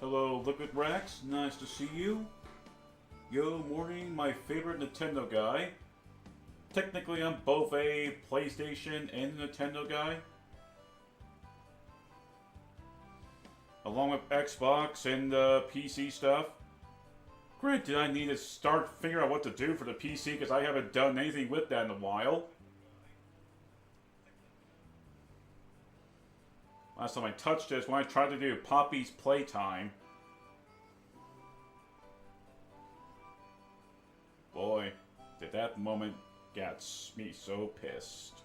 Hello, Liquid Rex. Nice to see you. Yo, morning, my favorite Nintendo guy. Technically, I'm both a PlayStation and a Nintendo guy. Along with Xbox and PC stuff. Granted, I need to start figuring out what to do for the PC because I haven't done anything with that in a while. Last time I touched this when I tried to do Poppy's Playtime. Boy, did that moment get me so pissed.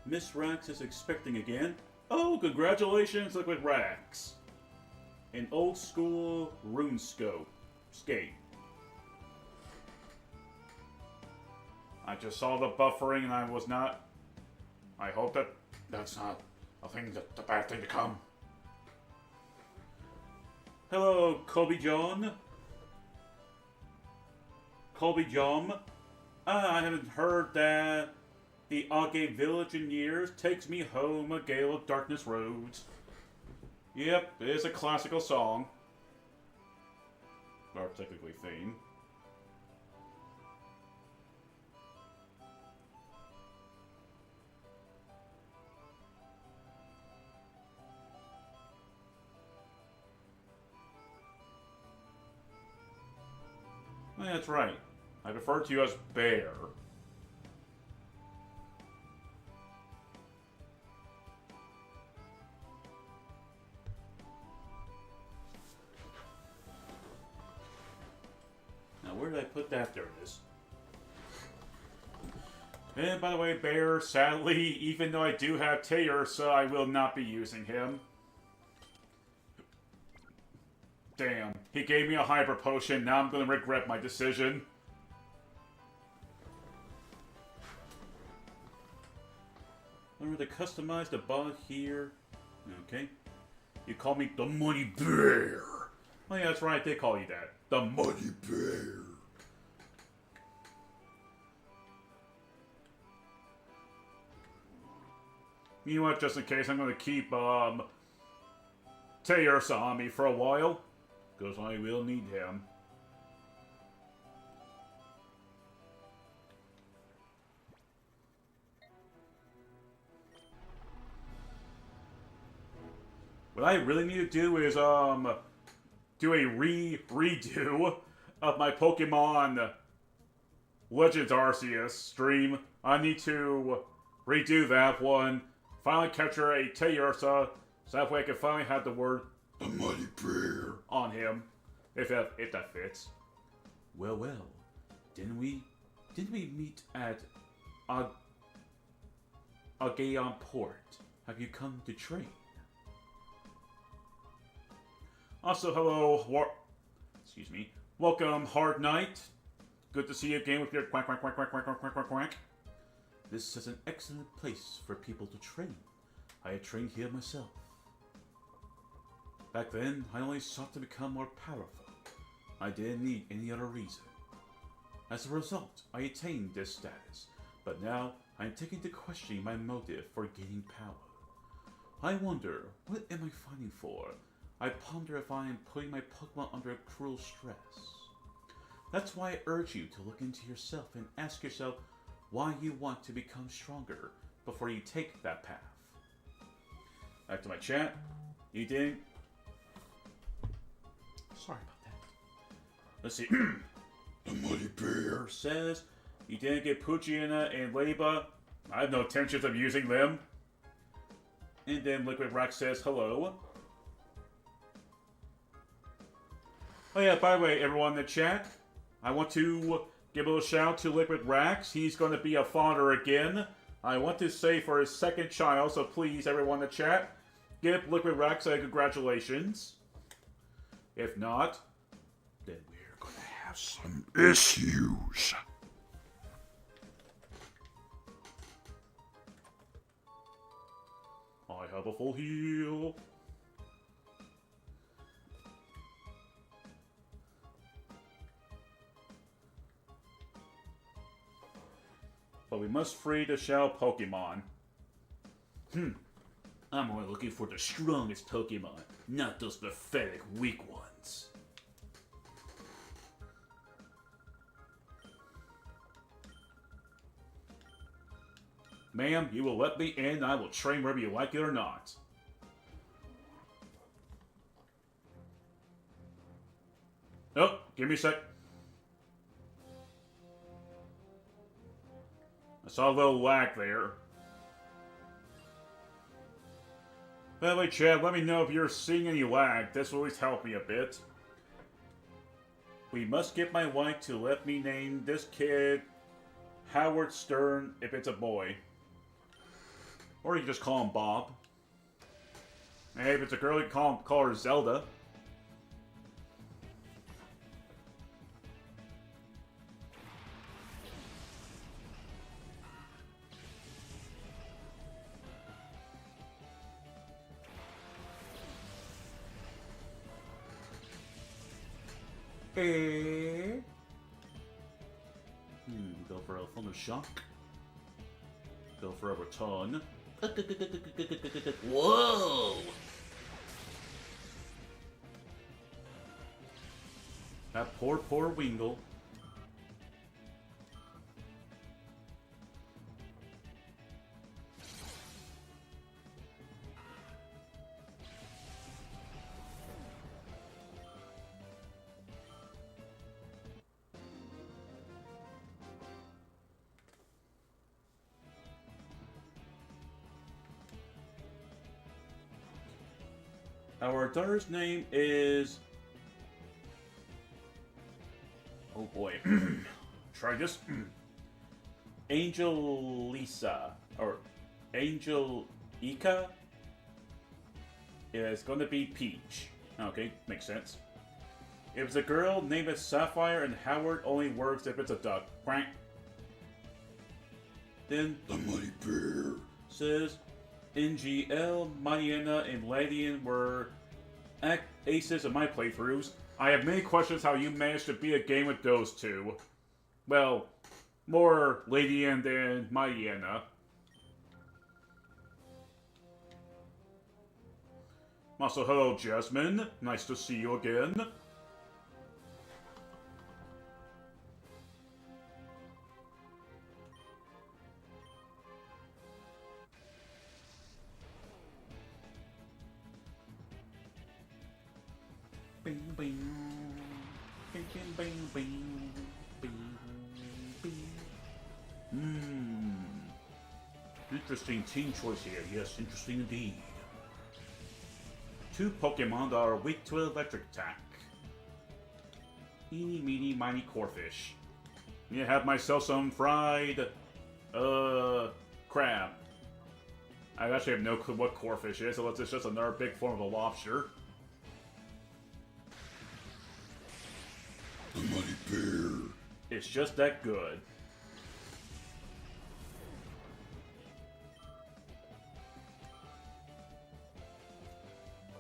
Miss Rax is expecting again. Oh, congratulations, Liquid Rax! An old school RuneScope skate. I just saw the buffering and I was not. I hope that that's not the bad thing to come. Hello, Kobe John. Kobe John. I haven't heard that the Agate Village in years. Takes me home, a gale of darkness roads. Yep, it is a classical song. Or technically theme. Oh, yeah, that's right. I refer to you as Bear. Where did I put that? There it is. And by the way, Bear, sadly, even though I do have Teursa, I will not be using him. Damn. He gave me a hyper potion, now I'm going to regret my decision. Learn to customize the bot here. Okay. You call me the Money Bear. Oh yeah, that's right, they call you that. The Money Bear. You know what, just in case, I'm going to keep, Teursa on me for a while. Because I will need him. What I really need to do is, do a redo of my Pokemon Legends Arceus stream. I need to redo that one. Finally capture a Teursa, so that way I can finally have the word the Mighty Bear on him, if that fits. Well, didn't we meet at Agayon Port? Have you come to trade? Also, hello, excuse me. Welcome, Hard Knight. Good to see you again with your quack quack quack quack quack quack quack quack quack. This is an excellent place for people to train. I had trained here myself. Back then, I only sought to become more powerful. I didn't need any other reason. As a result, I attained this status, but now I am taking to questioning my motive for gaining power. I wonder, what am I fighting for? I ponder if I am putting my Pokemon under cruel stress. That's why I urge you to look into yourself and ask yourself why you want to become stronger before you take that path. Back to my chat. You didn't... Sorry about that. Let's see. The Muddy Bear says, you didn't get Poochyena and Leba. I have no intentions of using them. And then Liquid Rex says, hello. Oh yeah, by the way, everyone in the chat, I want to give a little shout to Liquid Rex. He's going to be a father again. I want to say for his second child, so please, everyone in the chat, give Liquid Rex a congratulations. If not, then we're going to have some issues. have a full heal. But we must free the Shao Pokemon. I'm only looking for the strongest Pokemon, not those pathetic weak ones. Ma'am, you will let me in, I will train whether you like it or not. Oh, give me a sec. I saw a little lag there. By the way, Chad, let me know if you're seeing any lag. This will always help me a bit. We must get my wife to let me name this kid Howard Stern if it's a boy. Or you can just call him Bob. Hey, if it's a girl, you can call her Zelda. Go for a Thunder Shock. Go for a Return. Whoa! That poor Wingle. Our daughter's name is... Oh boy. Try this. Angel Lisa. Or Angel Ika. It's gonna be Peach. Okay, makes sense. If it's a girl, name it Sapphire, and Howard only works if it's a duck. Quack. Then the Mighty Bear says NGL, Mariana, and Ladian were aces in my playthroughs. I have many questions how you managed to beat a game with those two. Well, more Ladian than Mariana. Also, hello Jasmine. Nice to see you again. Bing, bing. Bing, bing, bing, bing, bing. Interesting team choice here. Yes, interesting indeed. Two Pokemon that are weak to electric attack. Eeny, meeny, miny, Corphish. I'm gonna have myself some fried, crab. I actually have no clue what Corphish is, unless it's just another big form of a lobster. The Mighty Bear. It's just that good.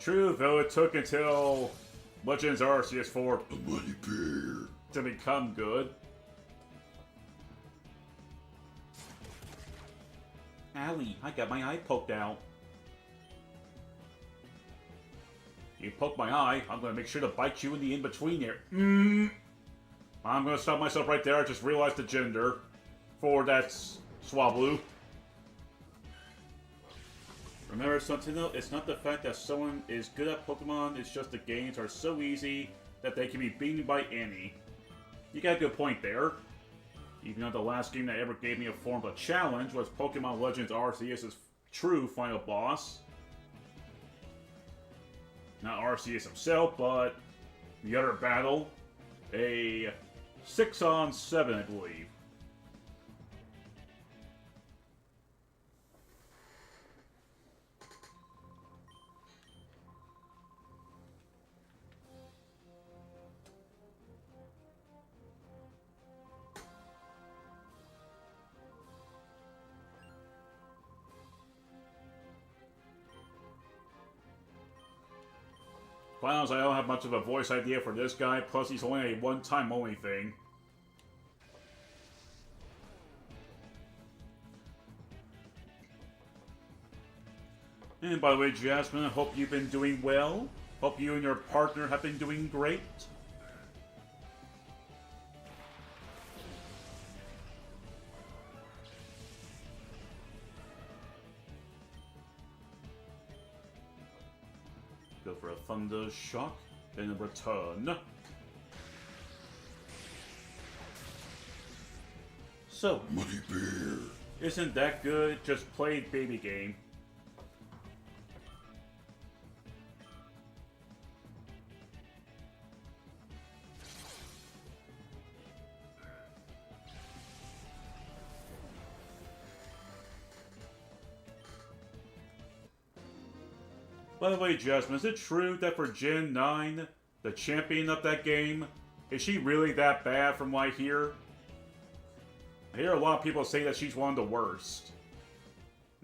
True, though it took until Legends Arceus for the Mighty Bear to become good. Owie, I got my eye poked out. You poke my eye, I'm gonna make sure to bite you in the in-between here. I'm gonna stop myself right there, I just realized the gender for that Swablu. Remember something though, it's not the fact that someone is good at Pokemon, it's just the games are so easy that they can be beaten by any. You got a good point there. Even though the last game that ever gave me a form of a challenge was Pokemon Legends Arceus' true final boss. Not Arceus himself, but the other battle. A 6-on-7, I believe. Quite honestly, I don't have much of a voice idea for this guy, plus he's only a one-time only thing. And by the way, Jasmine, I hope you've been doing well. Hope you and your partner have been doing great. Go for a Thunder Shock, then a return. So, Money Bear. Isn't that good? Just played baby game. By the way, Jasmine, is it true that for Gen 9, the champion of that game, is she really that bad from what I hear? I hear a lot of people say that she's one of the worst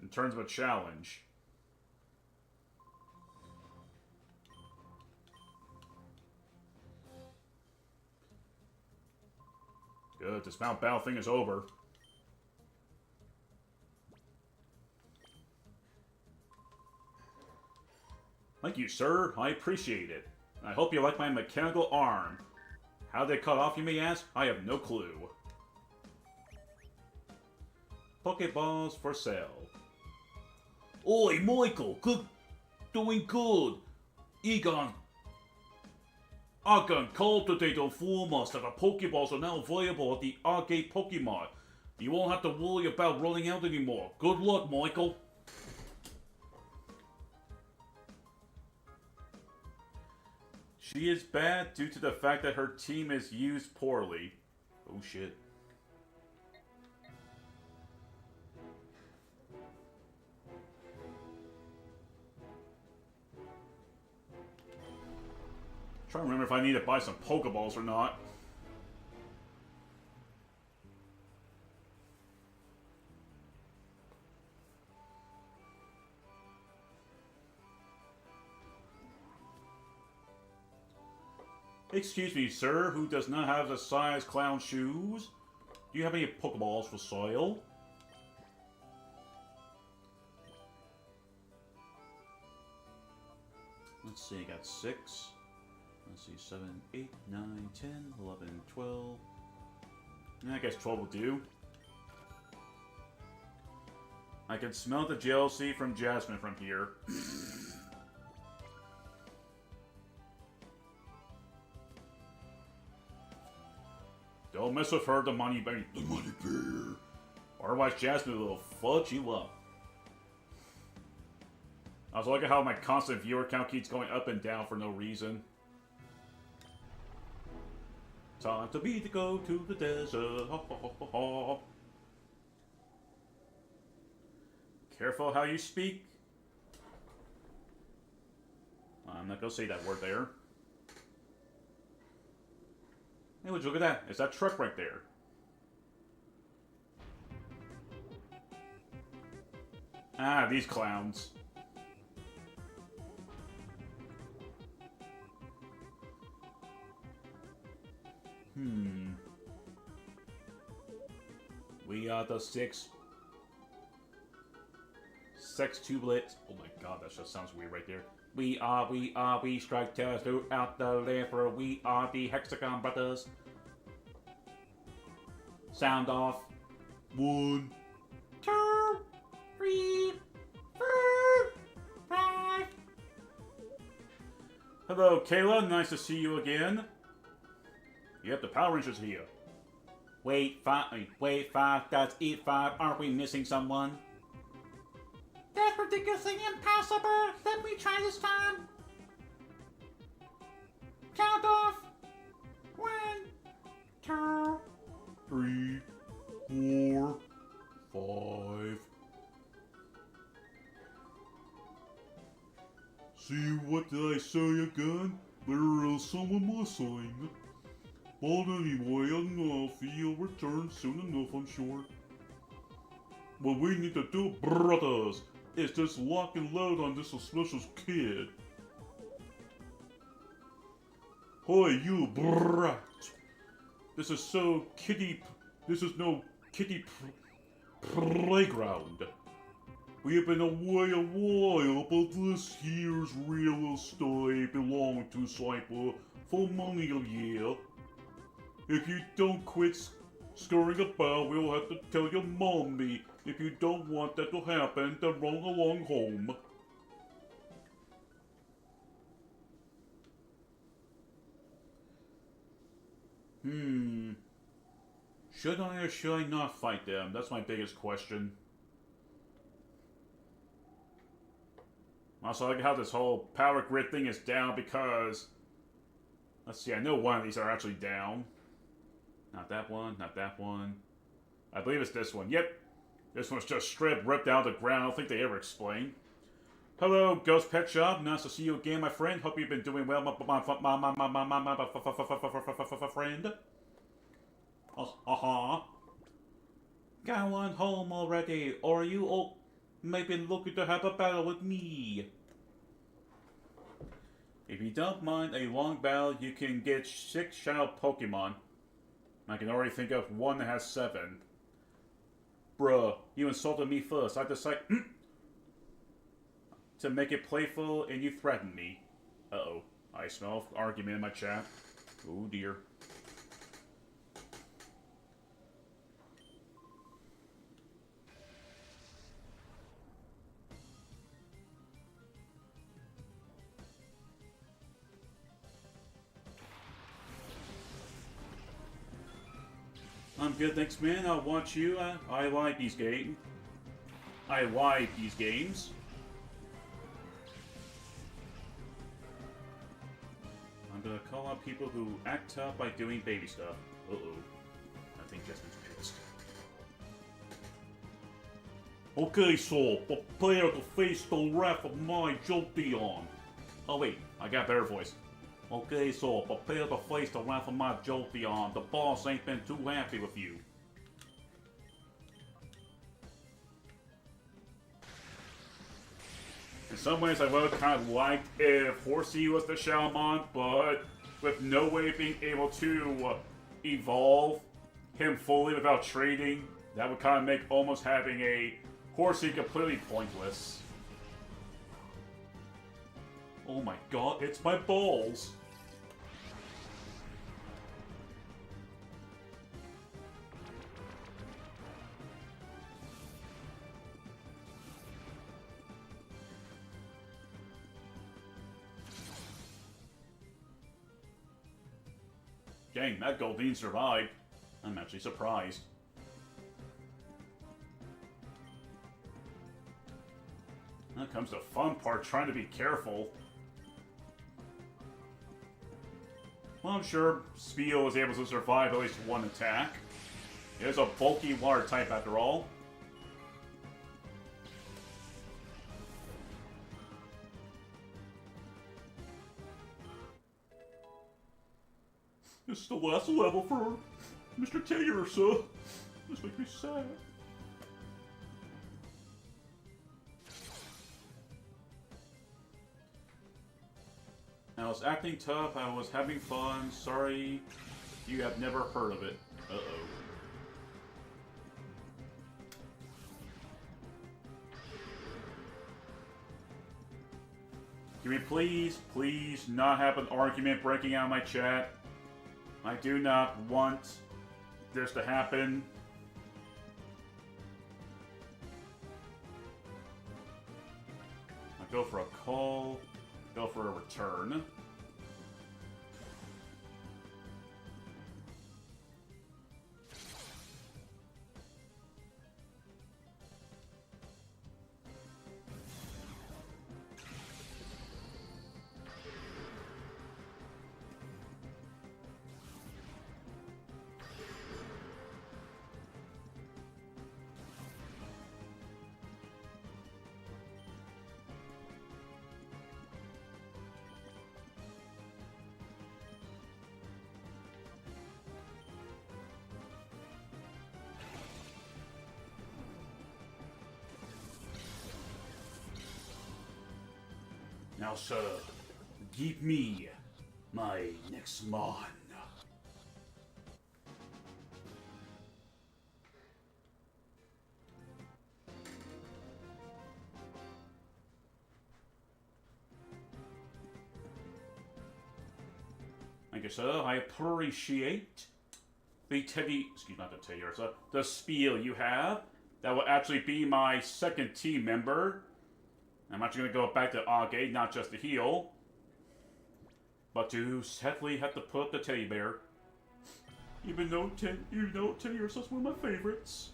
in terms of a challenge. Good, this Mount Battle thing is over. Thank you, sir. I appreciate it. I hope you like my mechanical arm. How they cut off, you may ask? I have no clue. Pokeballs for sale. Oi, Michael! Good, doing good. Egon, I can cultivate the informers that the Pokeballs are now available at the Arcade Pokemon. You won't have to worry about running out anymore. Good luck, Michael. She is bad due to the fact that her team is used poorly. Oh shit. Trying to remember if I need to buy some Pokeballs or not. Excuse me, sir, who does not have the size clown shoes? Do you have any Pokeballs for sale? Let's see, I got 6. Let's see, 7, 8, 9, 10, 11, 12. I guess 12 will do. I can smell the jealousy from Jasmine from here. Don't mess with her, the money bear. The Money Bear. Otherwise, Jasmine will fudge you up. I was looking at how my constant viewer count keeps going up and down for no reason. Time to go to the desert. Ha, ha, ha, ha. Careful how you speak. I'm not gonna say that word there. Hey, would you look at that? It's that truck right there. Ah, these clowns. We are the six tublets. Oh my god, that just sounds weird right there. We strike terror throughout the land, for we are the Hexagon Brothers. Sound off. 1, 2, 3, 4, 5. Hello, Kayla. Nice to see you again. Yep, the Power Rangers here. Wait, 5. That's it, 5. Aren't we missing someone? That's ridiculously impossible! Let me try this time! Count off! 1, 2, 3, 4, 5. See, what did I say again? There is someone missing. But anyway, he'll return soon enough, I'm sure. What we need to do, brothers, is just lock and load on this suspicious kid. Hoy, you brat! This is so kitty. This is no kitty playground. We have been away a while, but this here's real estate belong to Sniper for money a year. If you don't quit scurrying about, we'll have to tell your mommy. If you don't want that to happen, then run along home. Should I or should I not fight them? That's my biggest question. Also, I like how this whole power grid thing is down because... Let's see, I know one of these are actually down. Not that one, not that one. I believe it's this one. Yep. This one's just straight ripped out of the ground. I don't think they ever explain. Hello, Ghost Pet Shop. Nice to see you again, my friend. Hope you've been doing well, my friend. Go on home already, or are you all maybe looking to have a battle with me? If you don't mind a long battle, you can get 6 shadow Pokemon. I can already think of one that has 7. Bruh, you insulted me first. I decided to make it playful, and you threatened me. Uh-oh. I smell argument in my chat. Oh dear. I'm good, thanks, man. I want you. I like these games. I like these games. I'm gonna call out people who act tough by doing baby stuff. Uh-oh. I think Justin's pissed. Okay, so prepare to face the wrath of my Jolteon. Oh wait, I got a better voice. Okay, so prepare to face the wrath of my Jolteon. The boss ain't been too happy with you. In some ways, I would have kind of liked if Horsey was the Shaman, but with no way of being able to evolve him fully without trading, that would kind of make almost having a Horsey completely pointless. Oh my god, it's my balls! Dang, that Goldeen survived. I'm actually surprised. Now comes the fun part, trying to be careful. Well, I'm sure Spio was able to survive at least one attack. It is a bulky water type after all. This is the last level for Mr. Taylor, so this makes me sad. I was acting tough, I was having fun, sorry you have never heard of it. Uh-oh. Can we please not have an argument breaking out of my chat? I do not want this to happen. I go for a call, go for a return. Now, sir, give me my next mon. Thank you, sir. I appreciate the the spiel you have. That will actually be my second team member. I'm actually going to go back to Age, not just to heal. But to sadly have to put up the teddy bear. Even though teddy bears is one of my favorites.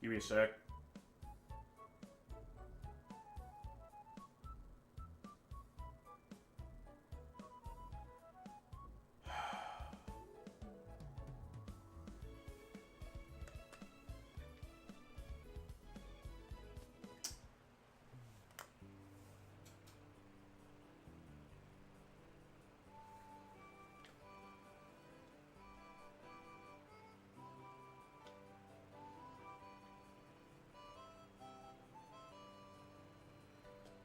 Give me a sec.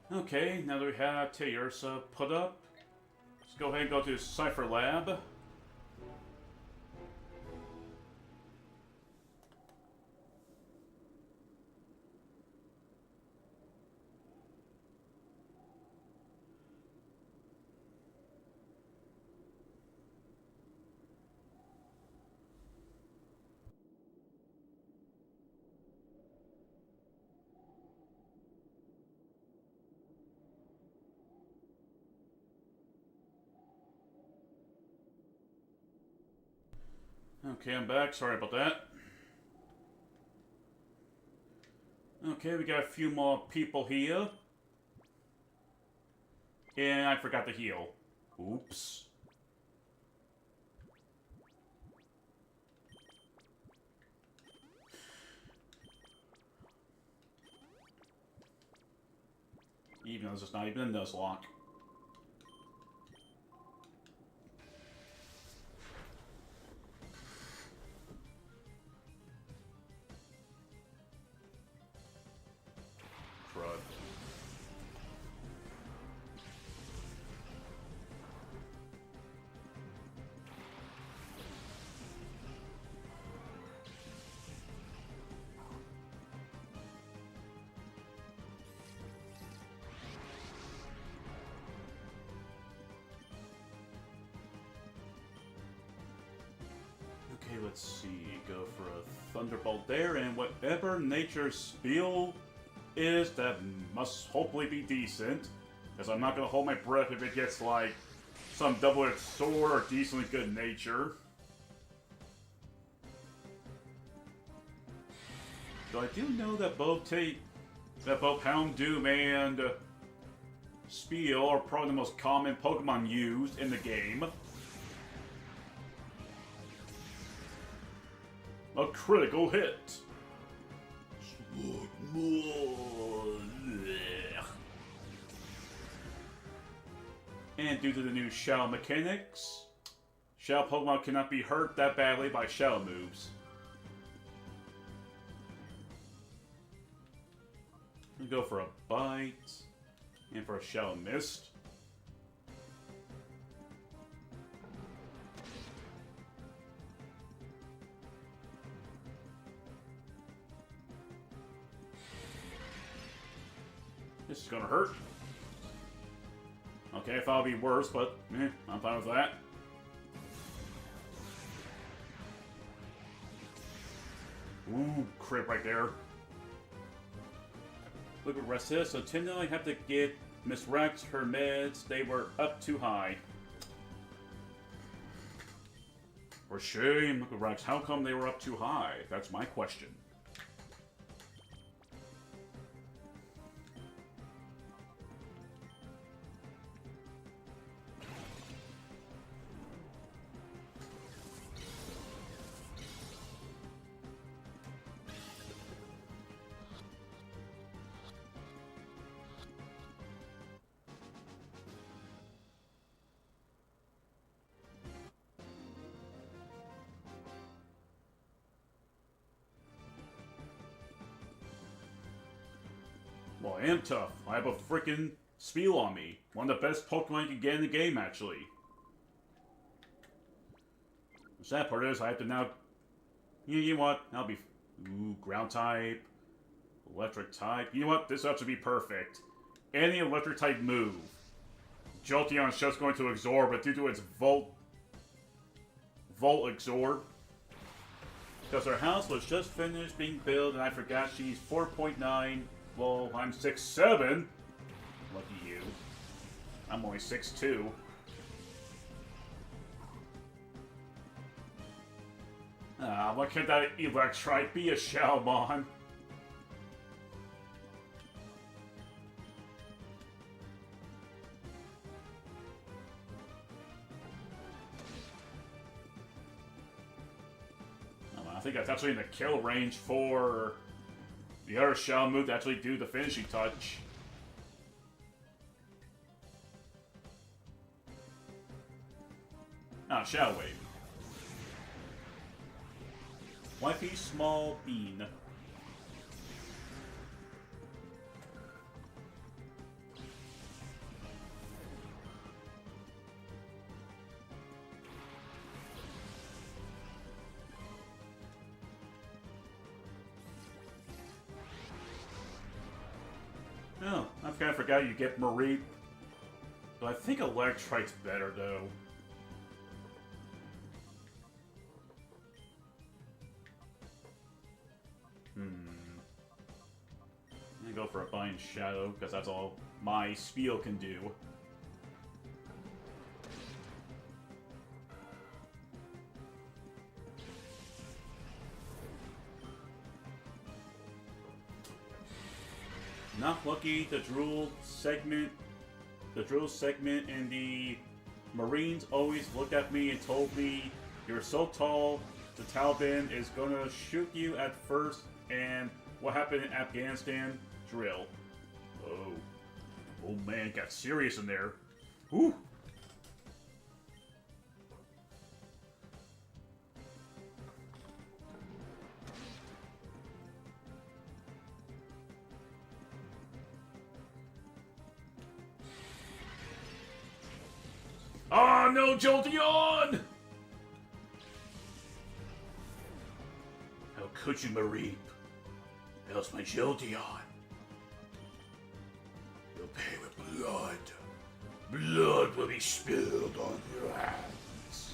Okay, now that we have Tayursa put up, let's go ahead and go to Cypher Lab. Okay, I'm back. Sorry about that. Okay, we got a few more people here. And I forgot to heal. Oops. Even though this is not even a Nuzlocke. Okay, let's see. Go for a Thunderbolt there, and whatever nature's spiel is, that must hopefully be decent. Because I'm not going to hold my breath if it gets, like, some double-edged sword or decently good nature. So I do know that both Houndoom and Spiel are probably the most common Pokemon used in the game. A critical hit. And due to the new Shadow mechanics, Shadow Pokemon cannot be hurt that badly by Shadow moves. We go for a Bite, and for a Shadow Mist. This is gonna hurt. Okay, I thought it'd be worse, but I'm fine with that. Ooh, crit right there. Look what rest is. So Tinder, I have to get Miss Rex her meds. They were up too high. For shame, look at Rex. How come they were up too high? That's my question. Well, I am tough. I have a freaking Spiel on me. One of the best Pokemon you can get in the game, actually. The sad part is I have to now... You know what? I'll be... Ooh, ground type. Electric type. You know what? This ought to be perfect. Any electric type move. Jolteon's just going to absorb, but due to its Volt absorb. Because her house was just finished being built, and I forgot she's 4.9. Well, I'm 6'7". Lucky you. I'm only 6'2". Ah, why can't that Electrite be a Shalmon? I think that's actually in the kill range for the other Shell move to actually do the finishing touch. Ah, Shadow Wave. Wifey Small Bean. Oh, I kind of forgot you get Marie. But I think Electrite's better, though. I'm gonna go for a Bind Shadow, because that's all my Spiel can do. Not lucky, the drill segment in the Marines always looked at me and told me, "You're so tall, the Taliban is gonna shoot you at first," and what happened in Afghanistan? Drill. Oh man, got serious in there. Whew. Oh no, Jolteon! How could you, Mareep? How's my Jolteon? You'll pay with blood. Blood will be spilled on your hands.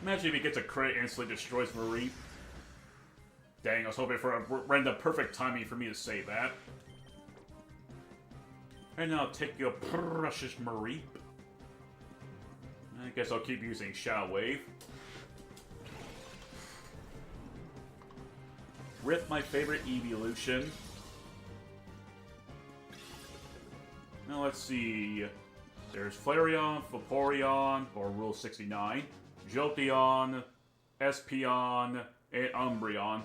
Imagine if he gets a crit and instantly destroys Mareep. Dang, I was hoping for a random perfect timing for me to say that. And now take your precious Mareep. I guess I'll keep using Shadow Wave. Rip, my favorite evolution. Now let's see. There's Flareon, Vaporeon, or Rule 69, Jolteon, Espeon, and Umbreon.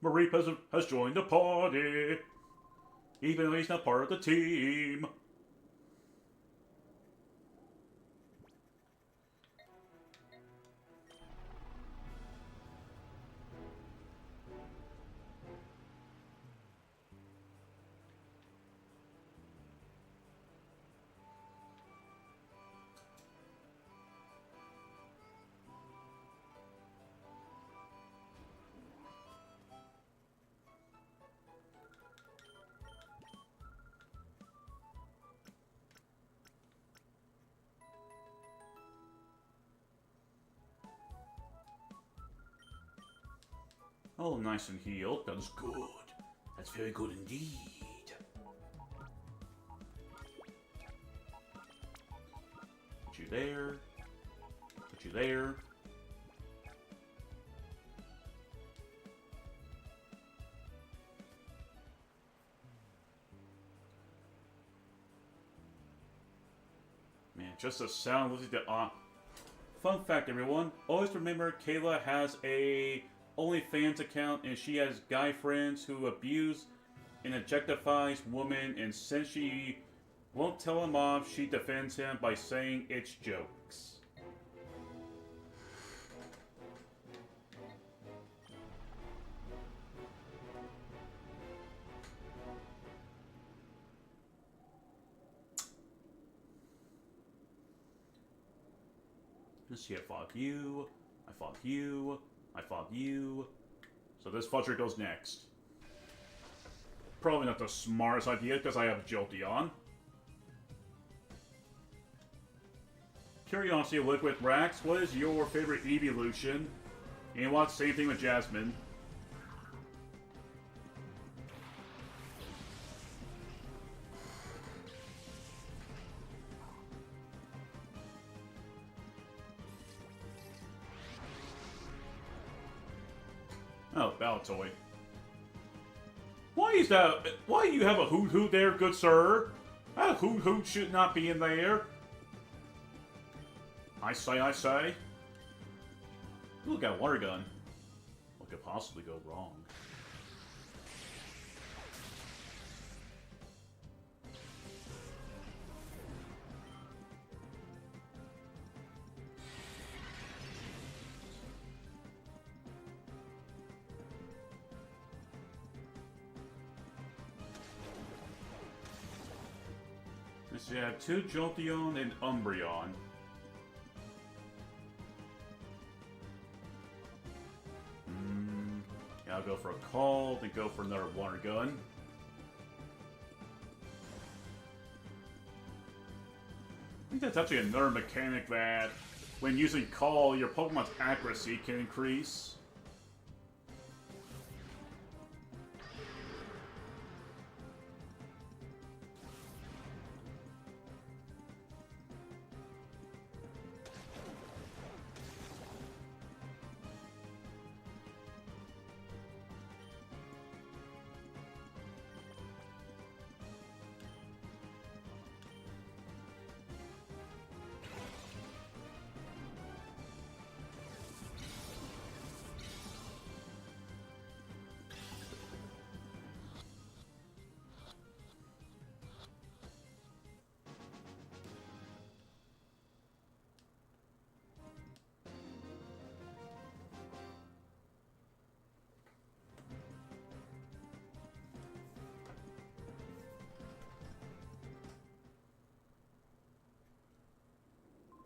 Mareep has joined the party, even though he's not part of the team. Oh, nice and healed. That's good. That's very good indeed. Put you there. Put you there. Man, just the sound listening to fun fact, everyone. Always remember, Kayla has a OnlyFans account, and she has guy friends who abuse and objectifies women, and since she won't tell him off, she defends him by saying it's jokes. Let's see, I fought you, I fought you, I fought you. So this fudger goes next. Probably not the smartest idea, because I have Jolteon. Curiosity Liquid Rax, what is your favorite evolution? And you want the same thing with Jasmine. Oh, Baltoy. Why is that? Why do you have a hoot hoot there, good sir? A hoot hoot should not be in there. I say, I say. Ooh, got a water gun. What could possibly go wrong? Let's see, I have 2 Jolteon and Umbreon. Yeah, I'll go for a call, then go for another water gun. I think that's actually another mechanic that, when using call, your Pokemon's accuracy can increase.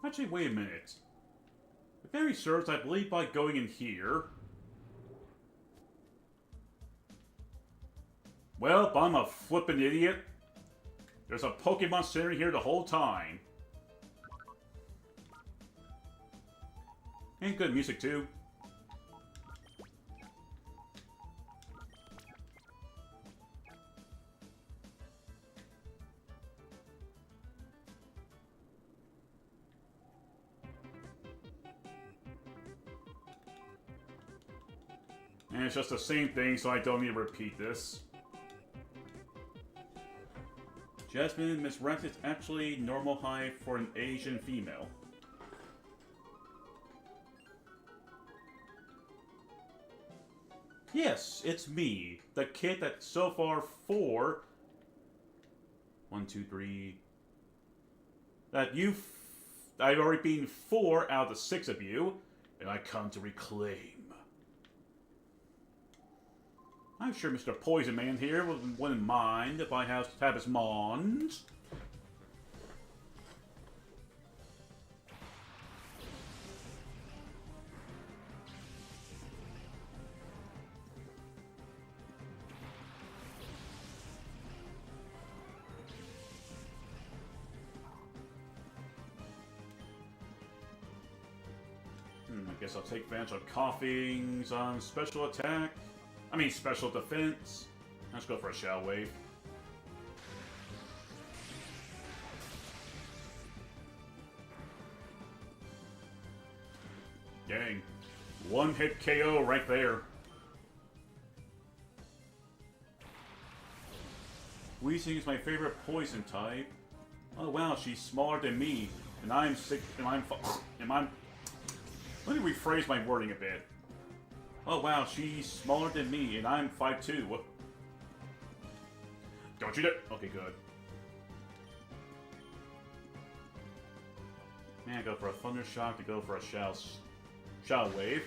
Actually, wait a minute. If memory serves, I believe by going in here... Well, I'm a flippin' idiot. There's a Pokemon sitting here the whole time. And good music, too. And it's just the same thing, so I don't need to repeat this. Jasmine, Miss Rex is actually normal height for an Asian female. Yes, it's me, the kid that's so far 4... 1, 2, 3... That I've already been 4 out of the 6 of you, and I come to reclaim. I'm sure Mr. Poison Man here wouldn't mind if I have his Mons. I guess I'll take advantage of Coughing's on special attack. I mean, special defense. Let's go for a Shell Wave. Dang. One hit KO right there. Weezing is my favorite poison type. Oh wow, she's smaller than me, and I'm sick. Let me rephrase my wording a bit. Oh wow, she's smaller than me, and I'm 5'2". What? Don't you dare! Okay, good. Man, I go for a Thunder Shock to go for a Shell Wave.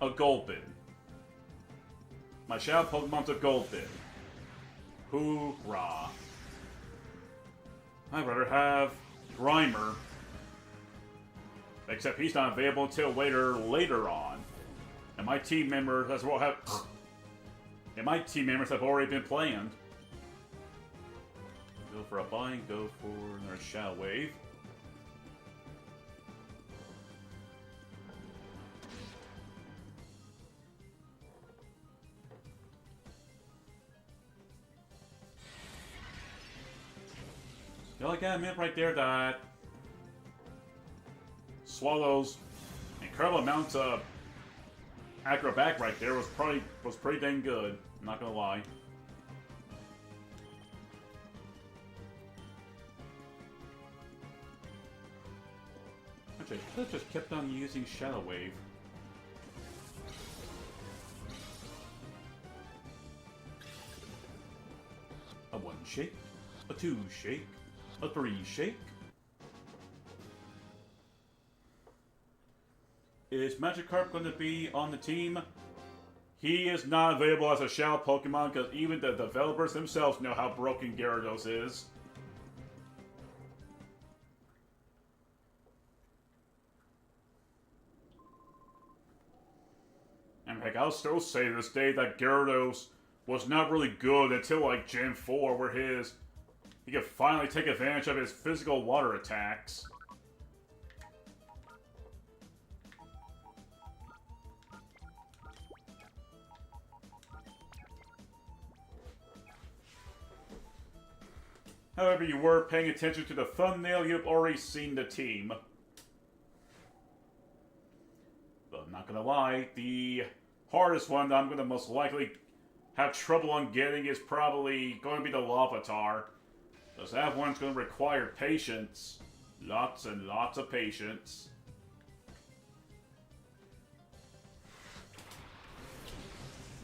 A Golden. My Shadow Pokemon's a Golden. Hoorah. I'd rather have Grimer. Except he's not available until later on. And my team members as well have already been planned. Go for a bind, go for another Shadow Wave. You only gotta admit right there that Swallow's incredible amounts of acrobatic right there was pretty dang good. I'm not gonna lie. Actually, I could have just kept on using Shadow Wave. A 1 shake, a 2 shake, a 3 shake. Is Magikarp going to be on the team? He is not available as a Shadow Pokemon because even the developers themselves know how broken Gyarados is. And heck, I'll still say to this day that Gyarados was not really good until like Gen 4 where he could finally take advantage of his physical water attacks. However, you were paying attention to the thumbnail, you've already seen the team. But I'm not gonna lie, the hardest one that I'm gonna most likely have trouble on getting is probably going to be the Larvitar. Because that one's gonna require patience. Lots and lots of patience.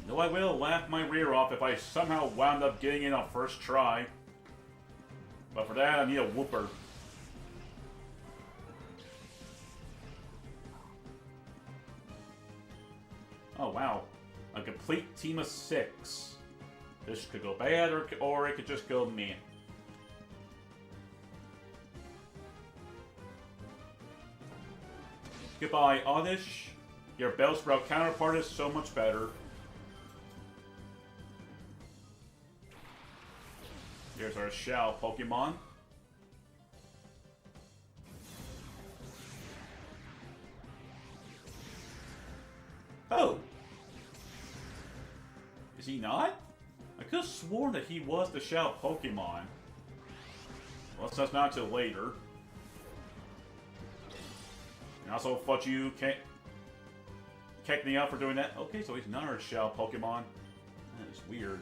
You know, I will laugh my rear off if I somehow wound up getting it on first try. But for that, I need a whooper. Oh, wow. A complete team of 6. This could go bad, or it could just go meh. Goodbye, Oddish. Your Bellsprout counterpart is so much better. Here's our Shell Pokemon. Oh! Is he not? I could have sworn that he was the Shell Pokemon. Well, that's not till later. And also, fuck you, can't kick me out for doing that. Okay, so he's not our Shell Pokemon. That is weird.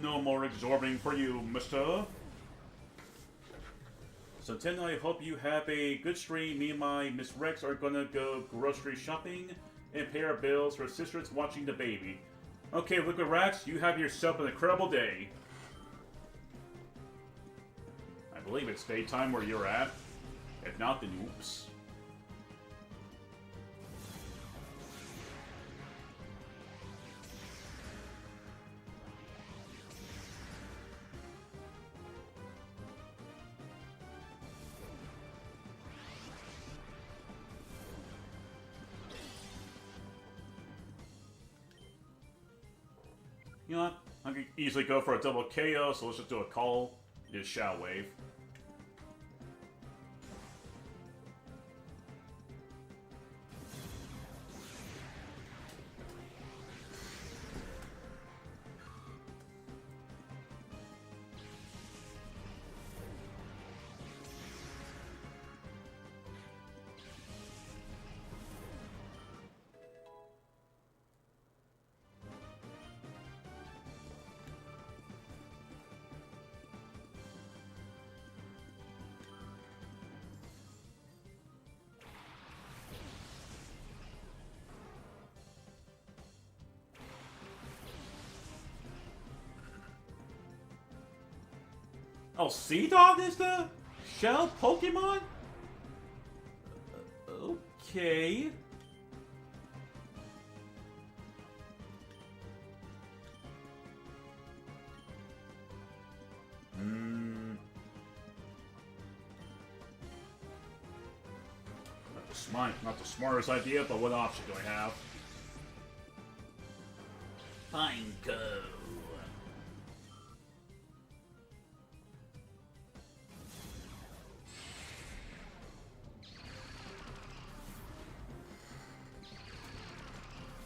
No more exorbiting for you, mister. So, Tim, I hope you have a good stream. Me and my Miss Rex are gonna go grocery shopping and pay our bills for sisters watching the baby. Okay, Liquid Rex, you have yourself an incredible day. I believe it's daytime where you're at. If not, then oops. You know what? I could easily go for a double KO, so let's just do a call. Just Shadow Wave. Oh, Sea Dog is the shell Pokemon? Okay. Not the smartest idea, but what option do I have? Pineco.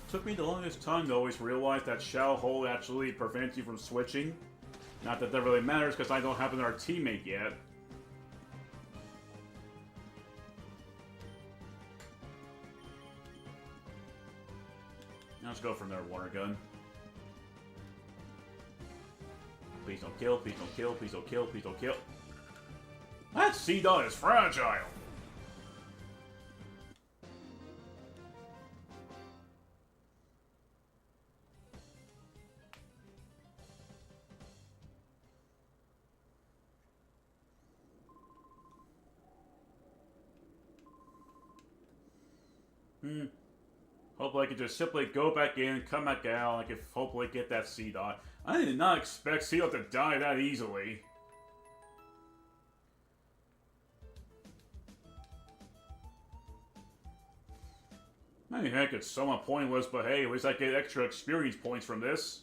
Took me the longest time to always realize that Shadow Hole actually prevents you from switching. Not that that really matters, because I don't have another teammate yet. Now let's go from there, Water Gun. Please don't kill, please don't kill, please don't kill, please don't kill. That Sea Dog is fragile! Hopefully I can just simply go back in, come back out, I can hopefully get that Sea Dog. I did not expect Sea Dog to die that easily. I mean, heck, it's somewhat pointless, but hey, at least I get extra experience points from this.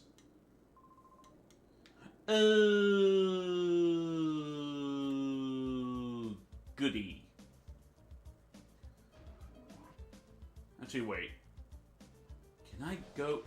Goody. Actually, wait. Can I go...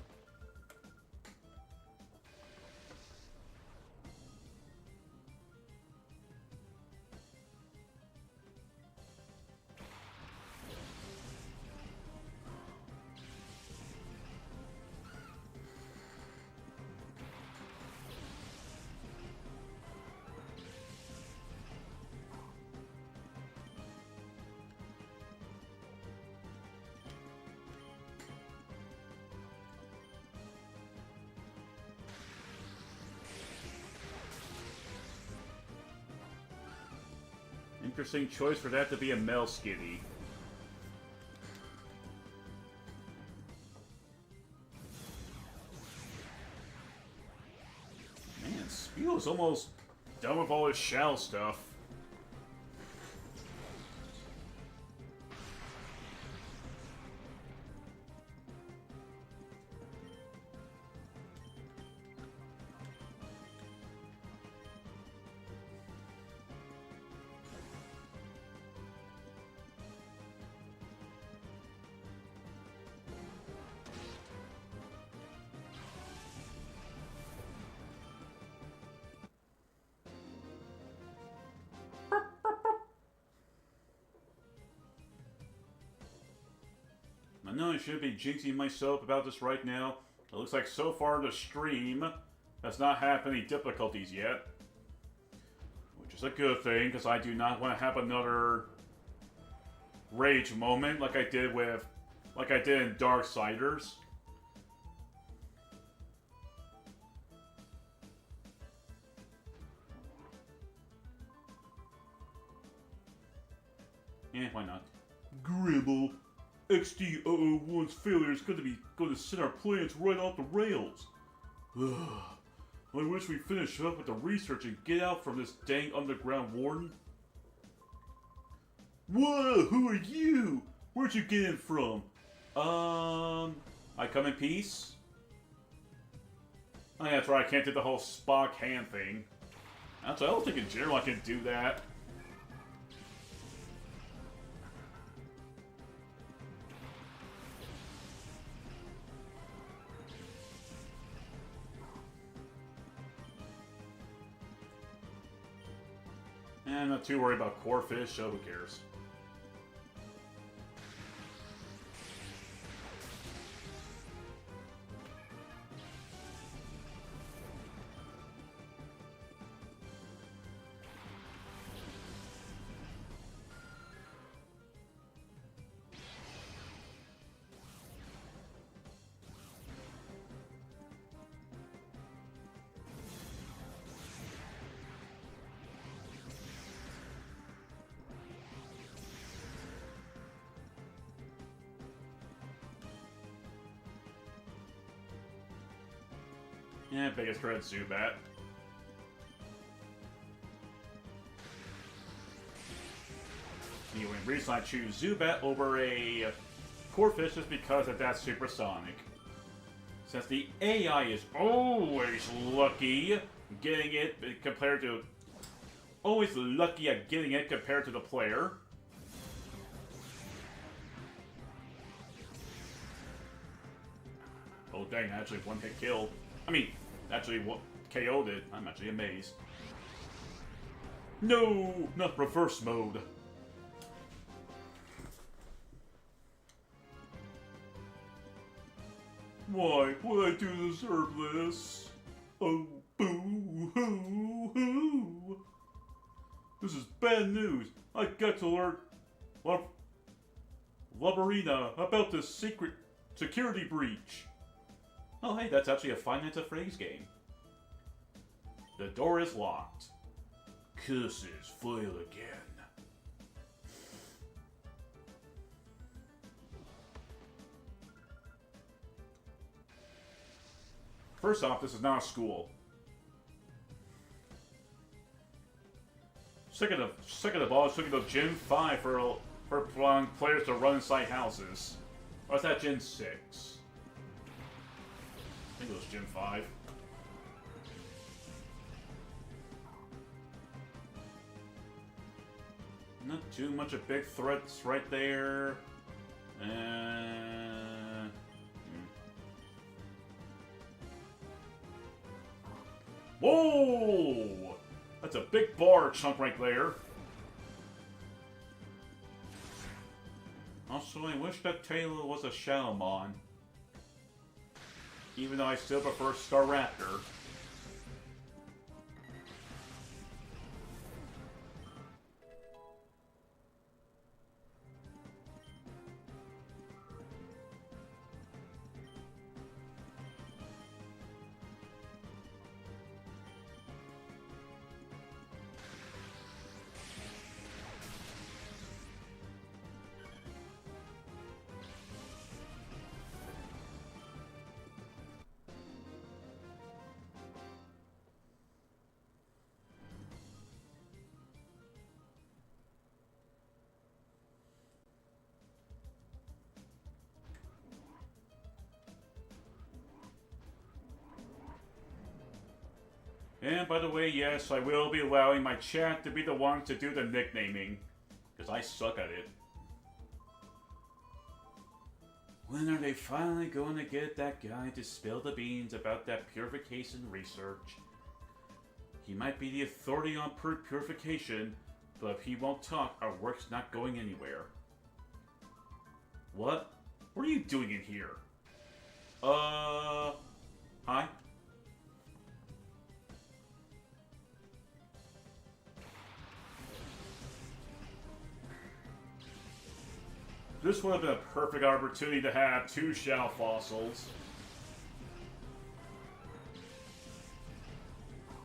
Interesting choice for that to be a Melskitty. Man, Spiegel's almost done with all his shell stuff. I know I should be jinxing myself about this right now. It looks like so far the stream has not had any difficulties yet. Which is a good thing, because I do not want to have another rage moment like I did in Darksiders. Why not? Gribble. XD001's failure is going to send our plans right off the rails. Ugh. I wish we finish up with the research and get out from this dang underground warden. Whoa, who are you? Where'd you get in from? I come in peace. Oh yeah, that's right, I can't do the whole Spock hand thing. Actually, I don't think in general I can do that. And I'm not too worried about core fish, so who cares? Yeah, biggest threat, Zubat. Anyway, the reason I choose Zubat over a Corphish is because of that supersonic. Since the AI is always lucky getting it compared to... Always lucky at getting it compared to the player. Oh dang, actually one hit kill. I mean, actually what KO'd it. I'm actually amazed. No! Not reverse mode. Why? What I do deserve this? Oh, boo-hoo-hoo! This is bad news. I got to alert Labarina about this secret security breach. Oh hey, that's actually a Five Nights at Freddy's game. The door is locked. Curses foil again. First off, this is not a school. Second of all, it's looking to Gen 5 for allowing players to run inside houses. Or is that Gen 6? I think it was Gen 5. Not too much of big threats right there. Whoa! That's a big bar chunk right there. Also, I wish that Taylor was a Shadowmon. Even though I still prefer Staraptor. And by the way, yes, I will be allowing my chat to be the ones to do the nicknaming. Because I suck at it. When are they finally going to get that guy to spill the beans about that purification research? He might be the authority on purification, but if he won't talk, our work's not going anywhere. What? What are you doing in here? Hi? This would have been a perfect opportunity to have two shell fossils.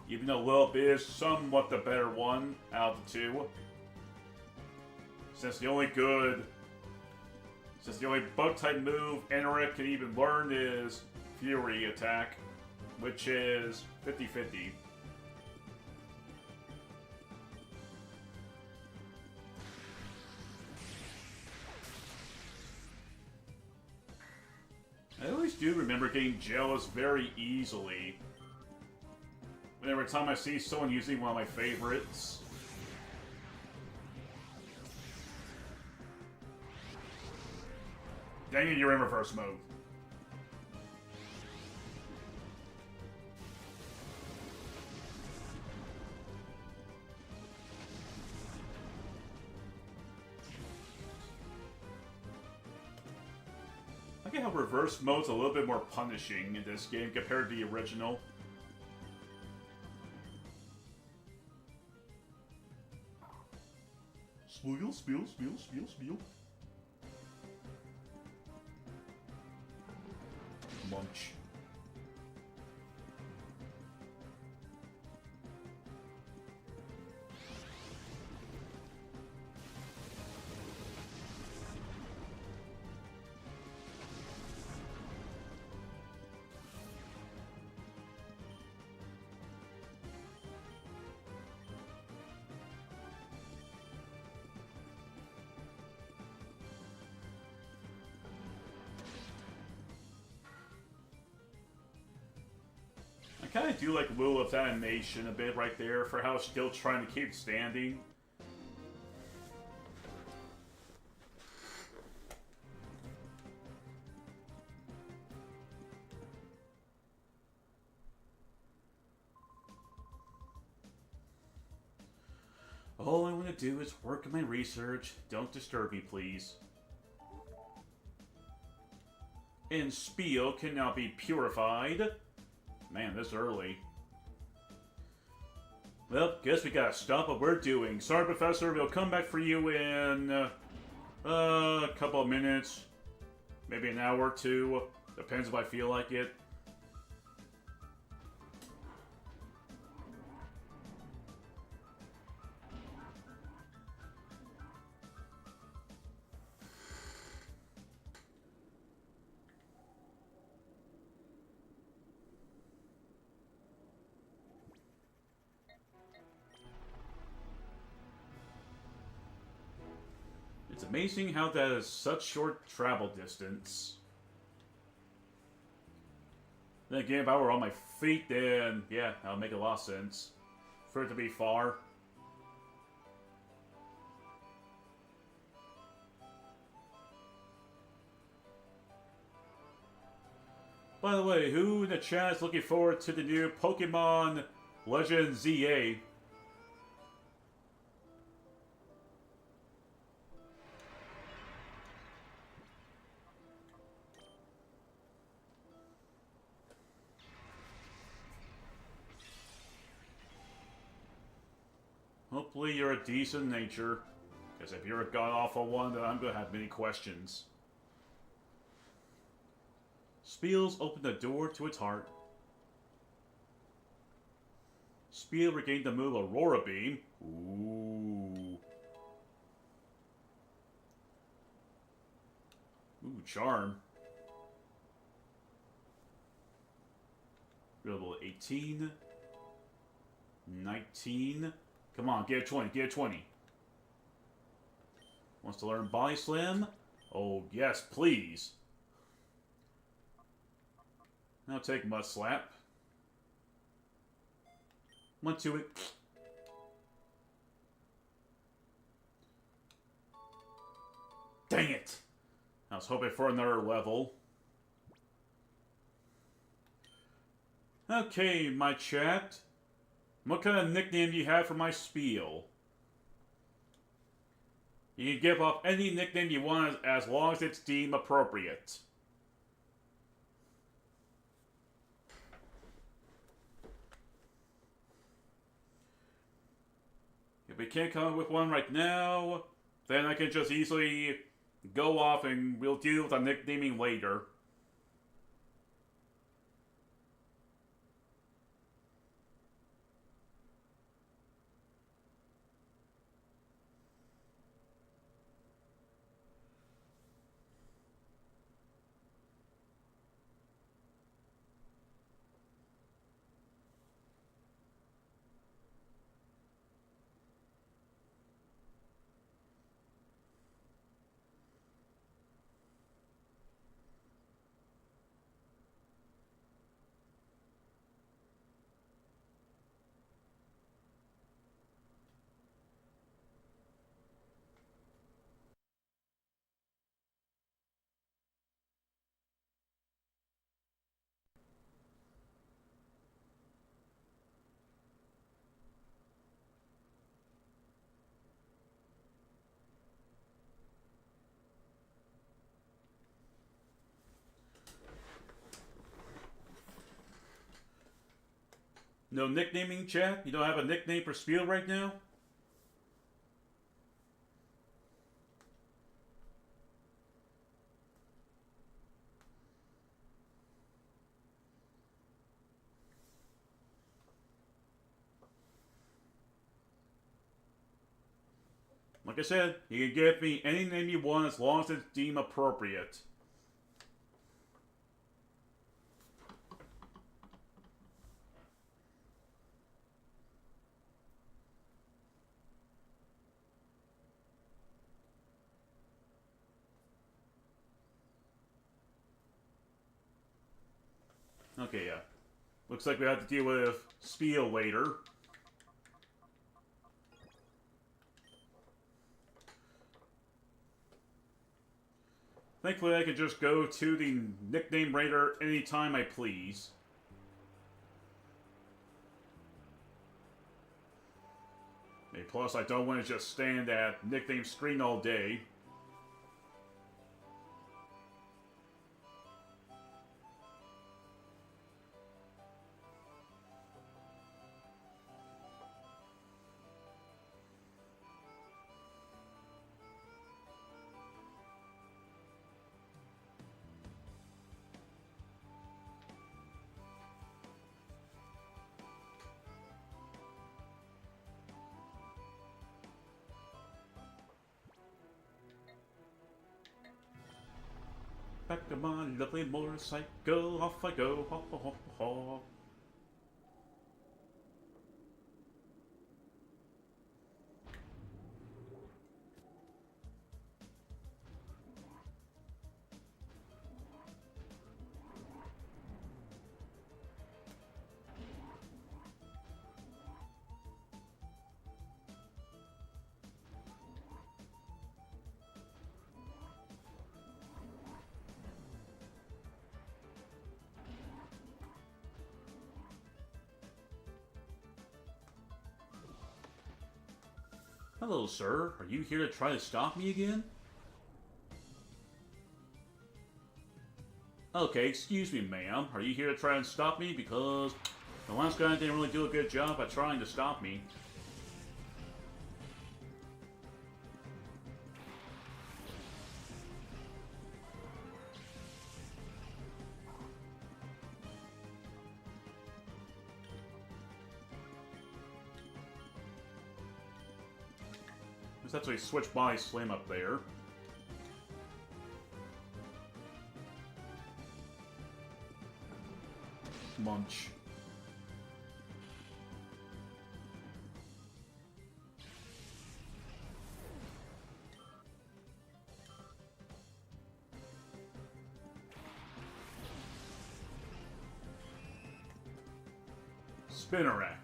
Even though Lilip is somewhat the better one out of the two. Since the only bug type move Eneric can even learn is Fury attack, which is 50-50. I always do remember getting jealous very easily Every time I see someone using one of my favorites. Dang it, you're in reverse mode. I get how reverse mode's a little bit more punishing in this game compared to the original. Spiel, spiel, spiel, spiel, spiel. Munch. I kind of do like Lilith's animation a bit right there for how she's still trying to keep standing. All I want to do is work on my research. Don't disturb me, please. And Spiel can now be purified. Man, this early. Well, guess we gotta stop what we're doing. Sorry, Professor, we'll come back for you in a couple of minutes. Maybe an hour or two. Depends if I feel like it. It's amazing how that is such short travel distance. Then again, if I were on my feet, then yeah, that would make a lot of sense. For it to be far. By the way, who in the chat is looking forward to the new Pokemon Legend ZA? Hopefully you're a decent nature. Because if you're a god-awful one, then I'm going to have many questions. Spiel's opened the door to its heart. Spiel regained the move Aurora Beam. Ooh. Ooh, Charm. Level 18. 19. Come on, get a 20, get a 20. Wants to learn Body Slam? Oh, yes, please. Now take Mud Slap. Went to it. Dang it! I was hoping for another level. Okay, my chat. What kind of nickname do you have for my Spiel? You can give off any nickname you want as long as it's deemed appropriate. If we can't come up with one right now, then I can just easily go off and we'll deal with the nicknaming later. No nicknaming, chat? You don't have a nickname for Spiel right now? Like I said, you can give me any name you want as long as it's deemed appropriate. Okay, yeah. Looks like we have to deal with Spiel later. Thankfully, I can just go to the nickname raider anytime I please. And plus, I don't want to just stand at nickname screen all day. Back on my lovely motorcycle, off I go, hop, hop, hop, hop. Hello, sir. Are you here to try to stop me again? Okay, excuse me, ma'am. Are you here to try and stop me? Because the last guy didn't really do a good job at trying to stop me. Let's actually switch body slam up there. Munch. Spinnerack.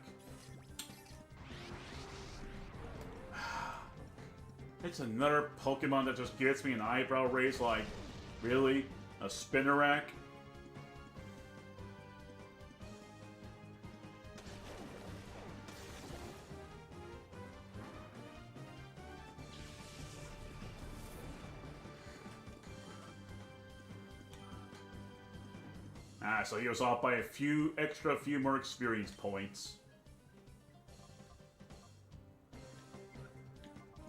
It's another Pokemon that just gets me an eyebrow raise like, really? A Spinnerack? Ah, so he was off by a few more experience points.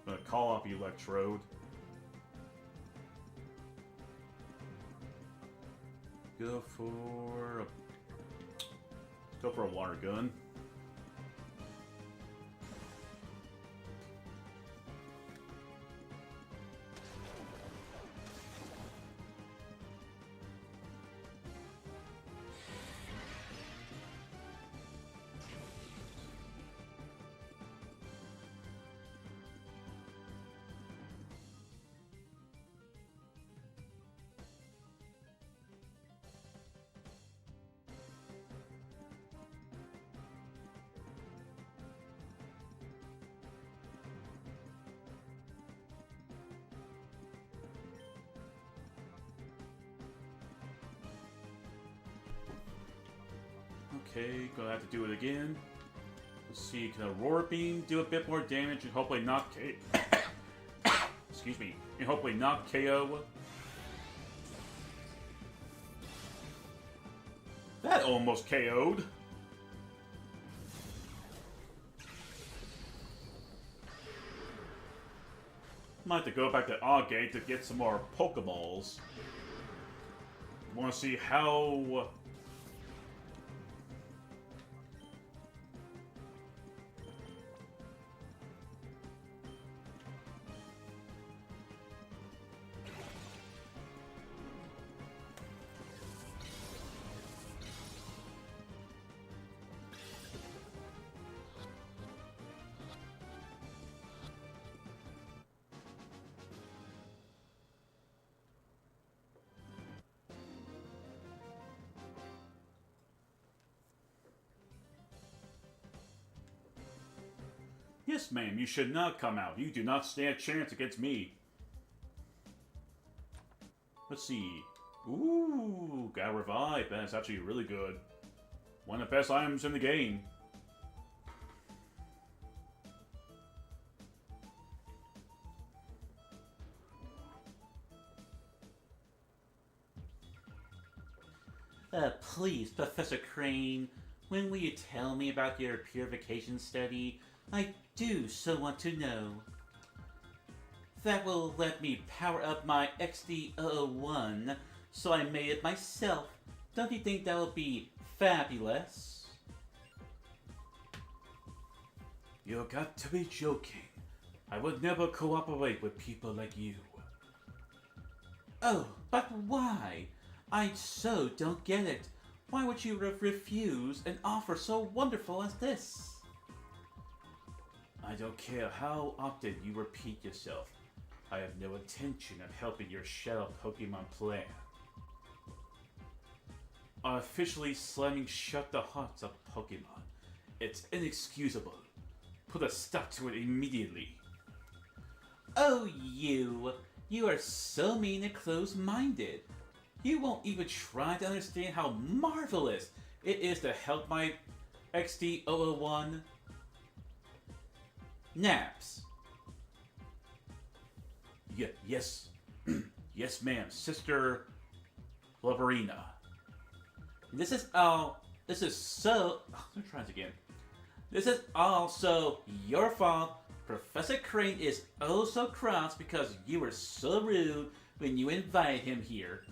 I'm gonna call up Electrode. Go for a water gun. Okay, gonna have to do it again. Let's see, can a Roar Beam do a bit more damage and hopefully not excuse me, and hopefully not KO? That almost KO'd. Might have to go back to Agate to get some more Pokeballs. Want to see how... Yes, ma'am, you should not come out. You do not stand a chance against me. Let's see. Ooh, got a revive. That's actually really good. One of the best items in the game. Please, Professor Crane, when will you tell me about your purification study? I do so want to know. That will let me power up my XD001, so I made it myself. Don't you think that would be fabulous? You got to be joking. I would never cooperate with people like you. Oh, but why? I so don't get it. Why would you refuse an offer so wonderful as this? I don't care how often you repeat yourself. I have no intention of helping your shadow Pokemon plan. Officially slamming shut the hearts of Pokemon. It's inexcusable. Put a stop to it immediately. Oh, you! You are so mean and close-minded. You won't even try to understand how marvelous it is to help my XD001. Naps. Yes. Yes, ma'am. Sister Labarina. This is so... Let me try this again. This is also your fault. Professor Crane is oh so cross because you were so rude when you invited him here.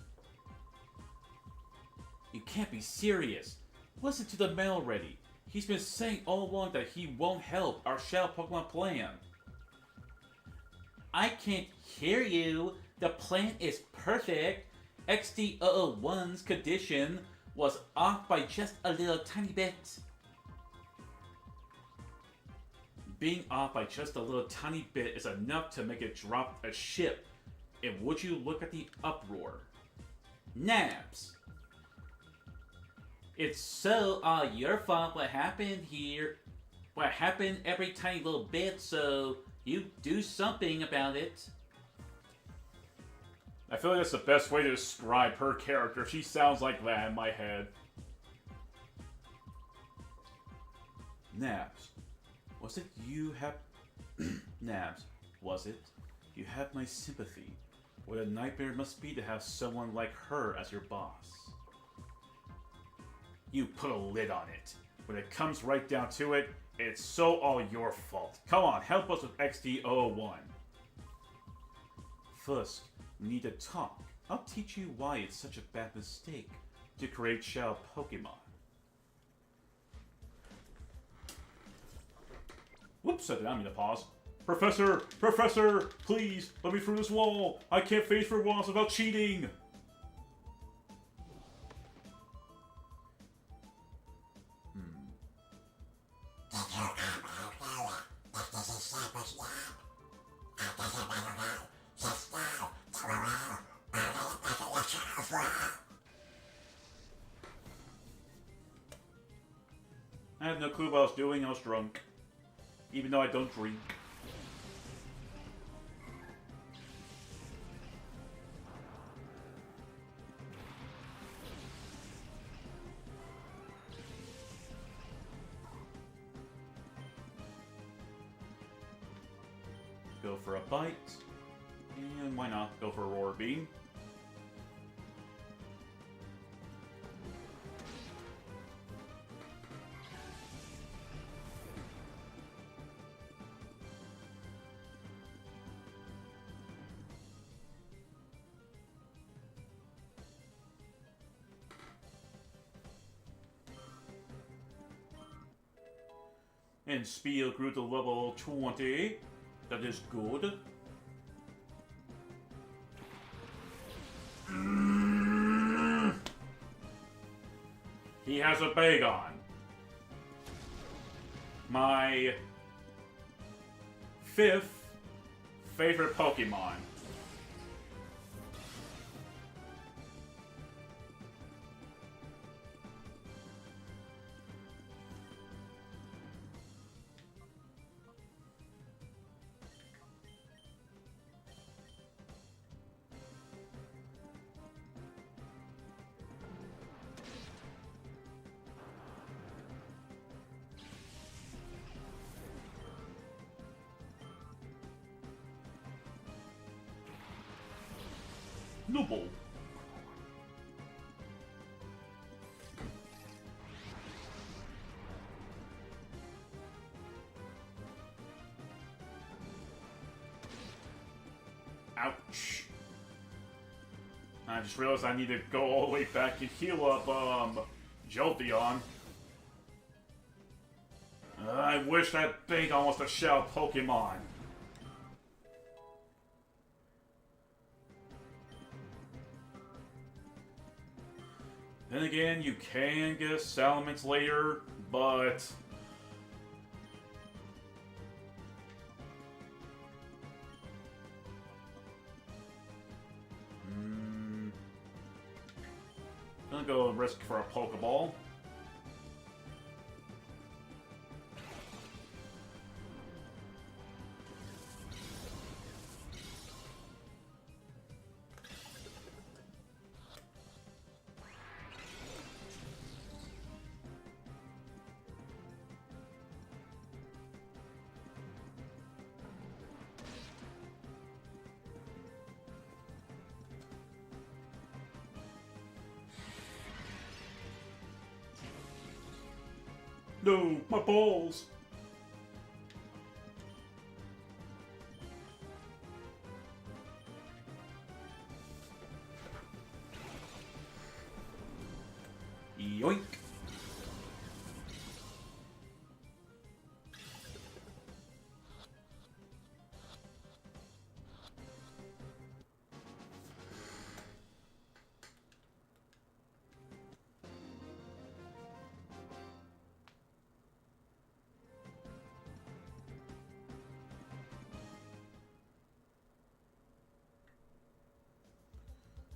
You can't be serious. Listen to the man already. He's been saying all along that he won't help our Shadow Pokemon plan. I can't hear you. The plan is perfect. XD001's condition was off by just a little tiny bit. Being off by just a little tiny bit is enough to make it drop a ship. And would you look at the uproar? Naps. It's so your fault what happened here. What happened every tiny little bit, so you do something about it. I feel like that's the best way to describe her character. She sounds like that in my head. Nabs, was it you have... Nabs, was it? You have my sympathy. What a nightmare it must be to have someone like her as your boss. You put a lid on it. When it comes right down to it, it's so all your fault. Come on, help us with XD001. First, we need to talk. I'll teach you why it's such a bad mistake to create Shadow Pokemon. Whoops, I did not mean to pause. Professor, please, let me through this wall. I can't face for walls without cheating. I have no clue what I was doing. I was drunk. Even though I don't drink. Go for a bite. And why not go for a roar beam? And speed grew to level 20. That is good. He has a Bagon. My 5th favorite Pokemon. Noble. Ouch. I just realized I need to go all the way back and heal up, Jolteon. I wish that Bagon was the shell Pokemon. Then again, you can get Salamence later, but... gonna go risk for a Pokeball. No, my balls! Yoink!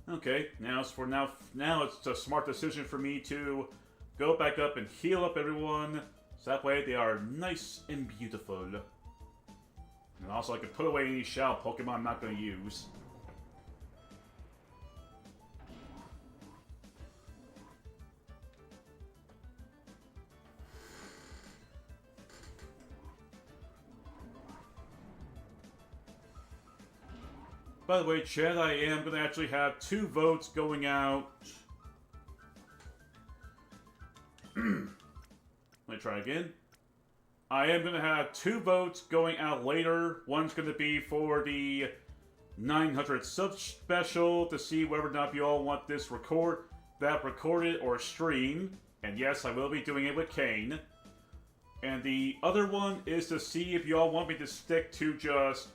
Okay, now it's a smart decision for me to go back up and heal up everyone, so that way they are nice and beautiful. And also I can put away any shell Pokemon I'm not going to use. By the way, Chad, I am going to actually have 2 votes going out. Let me try again. I am going to have 2 votes going out later. One's going to be for the 900 sub special to see whether or not you all want this recorded or streamed. And yes, I will be doing it with Kane. And the other one is to see if you all want me to stick to just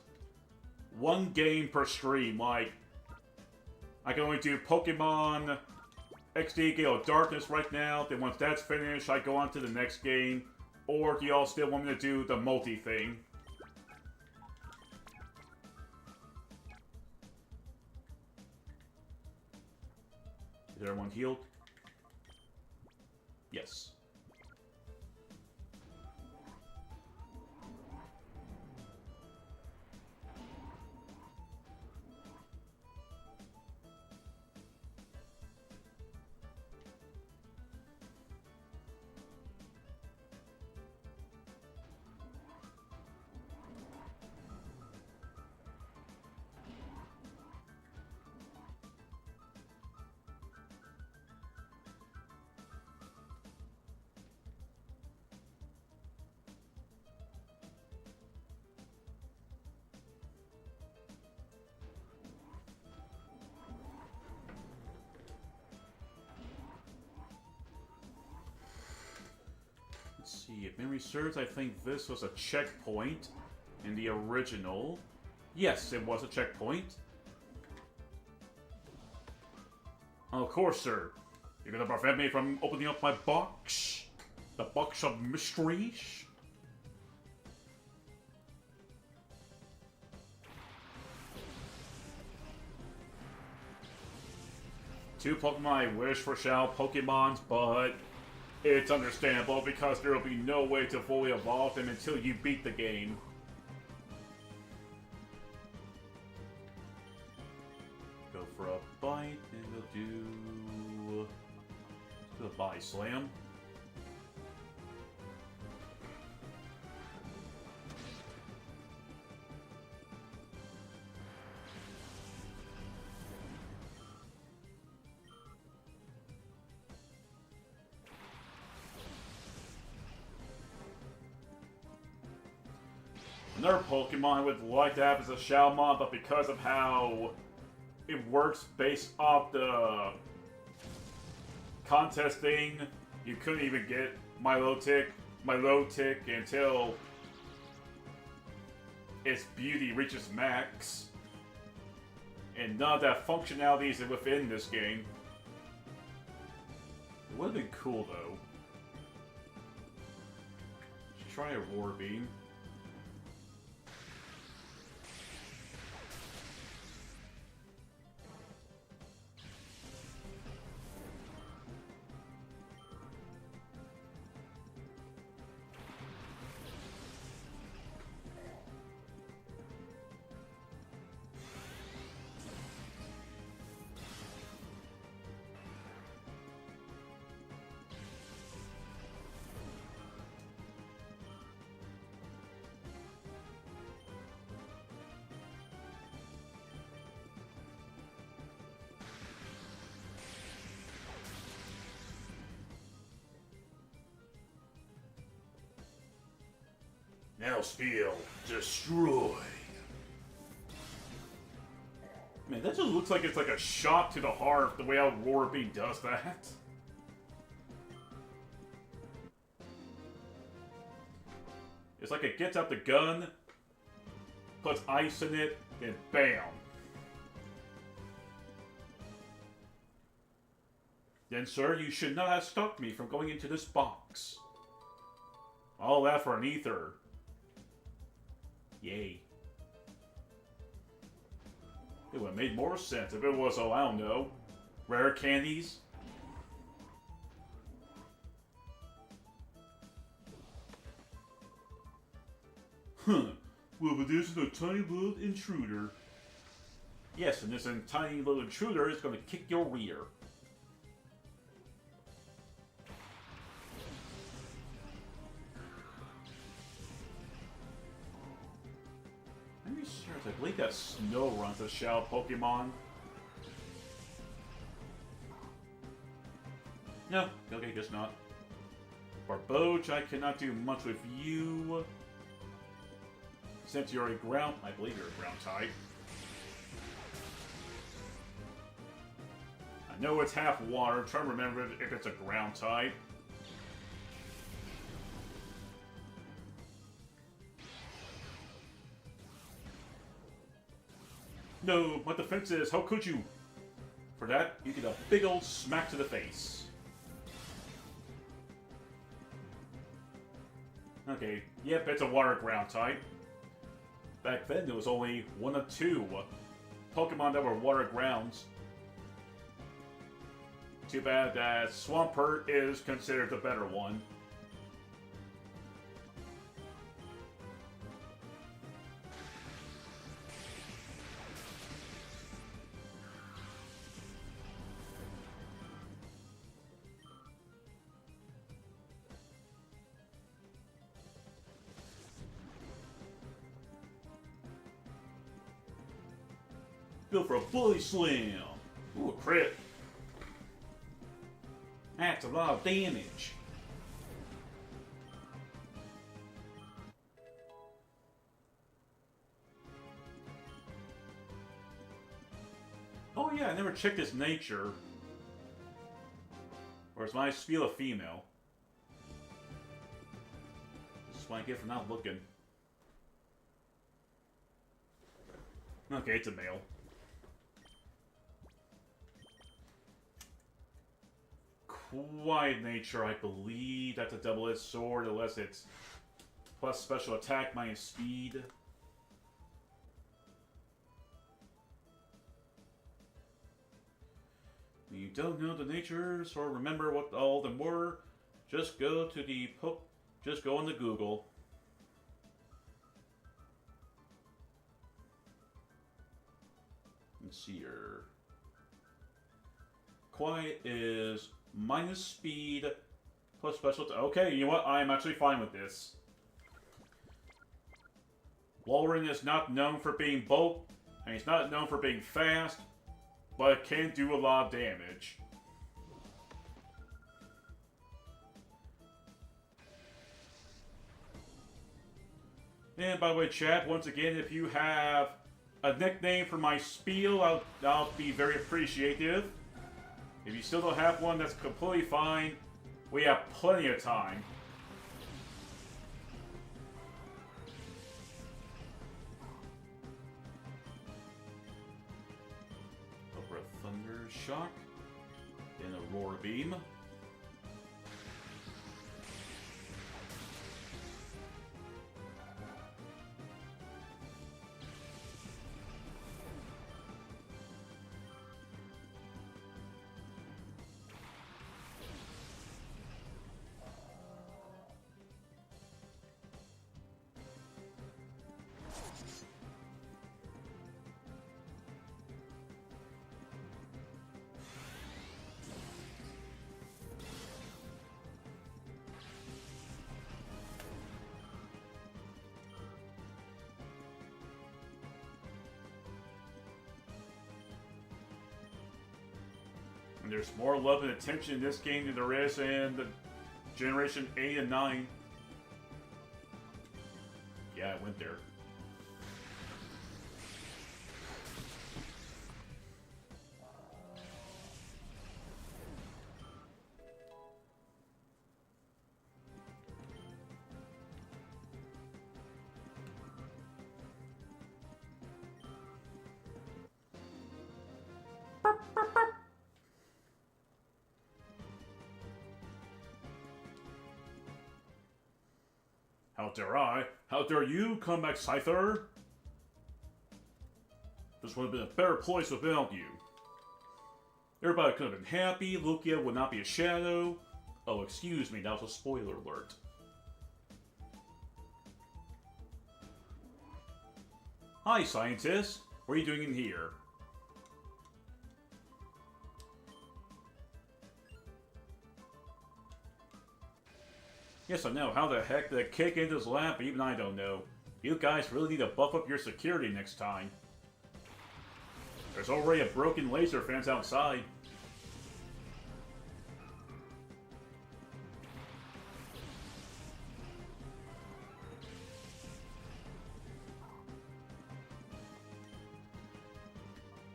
1 game per stream. Like, I can only do Pokemon XD Gale Darkness right now. Then once that's finished, I go on to the next game. Or do y'all still want me to do the multi thing? Is everyone healed? Yes. see, if memory serves, I think this was a checkpoint in the original. Yes, it was a checkpoint. Of course, sir. You're gonna prevent me from opening up my box? The box of mysteries? Two Pokemon I wish for Shao Pokemons, but it's understandable because there will be no way to fully evolve them until you beat the game. Go for a bite, and we'll do a body slam. Another Pokemon I would like to have is a Shaomon, but because of how it works based off the contest thing, you couldn't even get Milotic until its beauty reaches max. And none of that functionality is within this game. It would have been cool though. Should try a Roar Beam. Now Steel, destroy. Man, that just looks like it's like a shot to the heart, the way how Roar Beam does that. It's like it gets out the gun, puts ice in it, and bam. Then, sir, you should not have stopped me from going into this box. All that for an ether. Yay. It would have made more sense if it was, oh, I don't know, rare candies. Huh. Well, but this is a tiny little intruder. Yes, and this tiny little intruder is going to kick your rear. I believe that Snow runs a Shell Pokemon. No, okay, guess not. Barboach, I cannot do much with you. Since you're a ground, I believe you're a ground type. I know it's half water, I'm trying to remember if it's a ground type. No, my defense is, how could you? For that, you get a big old smack to the face. Okay, yep, it's a water ground type. Back then, there was only one of two Pokemon that were water grounds. Too bad that Swampert is considered the better one. Go for a bully slam. Ooh, a crit. That's a lot of damage. Oh yeah, I never checked his nature. Or is my Spiel a female? That's what I get for not looking. Okay, it's a male. Quiet nature, I believe that's a double-edged sword, unless it's plus special attack minus speed. You don't know the natures or remember what all of them were, just go to the just go into Google. Let's see here. Quiet is minus speed plus special. Okay, you know what? I'm actually fine with this. Walrus is not known for being bulk, and he's not known for being fast, but it can do a lot of damage. And by the way, chat, once again, if you have a nickname for my spiel, I'll be very appreciative. If you still don't have one, that's completely fine. We have plenty of time. Over a Thunder Shock. Then Aurora Beam. And there's more love and attention in this game than there is in the Generation 8 and 9. Yeah, I went there. How dare I? How dare you come back, Scyther? This would have been a better place without you. Everybody could have been happy, Lucia would not be a shadow. Oh, excuse me, that was a spoiler alert. Hi, scientist. What are you doing in here? Yes, I know. How the heck did it kick into his lap? Even I don't know. You guys really need to buff up your security next time. There's already a broken laser fence outside.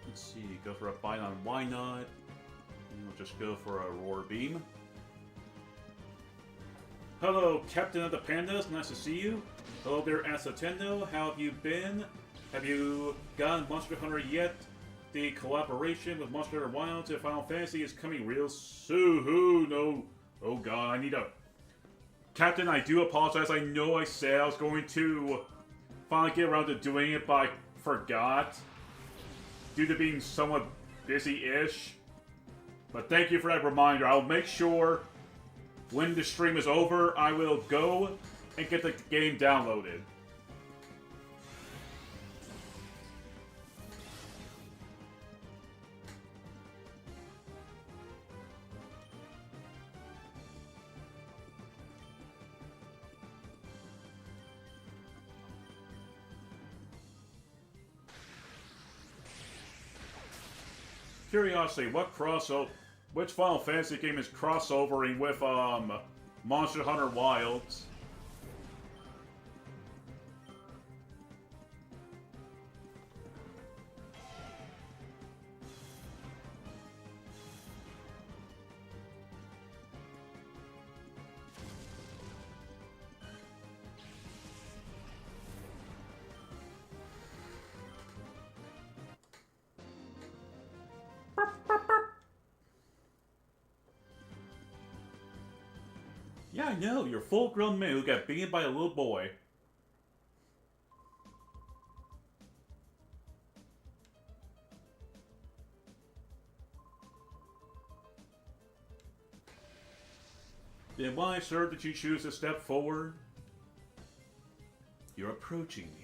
Let's see, go for a bite on why not? And we'll just go for a roar beam. Hello, Captain of the Pandas. Nice to see you. Hello there, Asatendo. How have you been? Have you gotten Monster Hunter yet? The collaboration with Monster Hunter Wilds and Final Fantasy is coming real soon. No. Oh god, I need a... Captain, I do apologize. I know I said I was going to finally get around to doing it, but I forgot. Due to being somewhat busy-ish. But thank you for that reminder. I'll make sure... when the stream is over, I will go and get the game downloaded. Curiosity, which Final Fantasy game is crossovering with, Monster Hunter Wilds? Yeah, I know. You're a full-grown man who got beaten by a little boy. Then why, sir, did you choose to step forward? You're approaching me.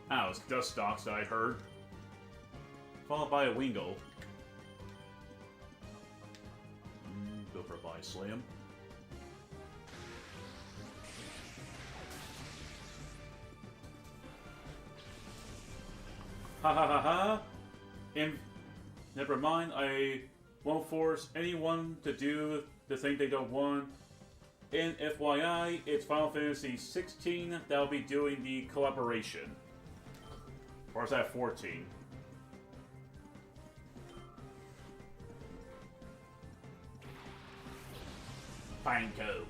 Ow, it's dust stalks I heard. Followed by a Wingle. Go for a body slam. Ha ha ha ha! And never mind, I won't force anyone to do the thing they don't want. And FYI, it's Final Fantasy 16 that'll be doing the collaboration. Or is that 14? Panko.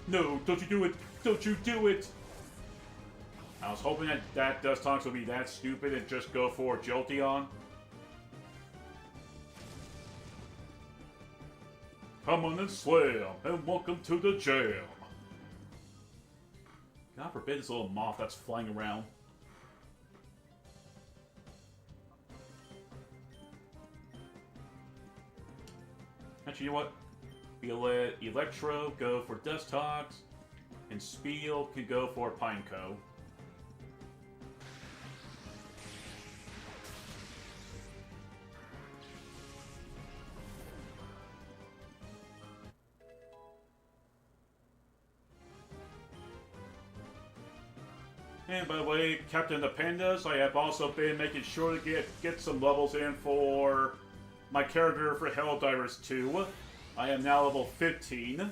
No, don't you do it! Don't you do it! I was hoping that Dust Talks would be that stupid and just go for Jolteon. Come on and slam, and welcome to the jam. God forbid this little moth that's flying around. Actually, you know what? We'll let Electro go for Dust Talks, and Spiel can go for Pineco. And by the way, Captain the Pandas, I have also been making sure to get some levels in for my character for Helldivers 2. I am now level 15.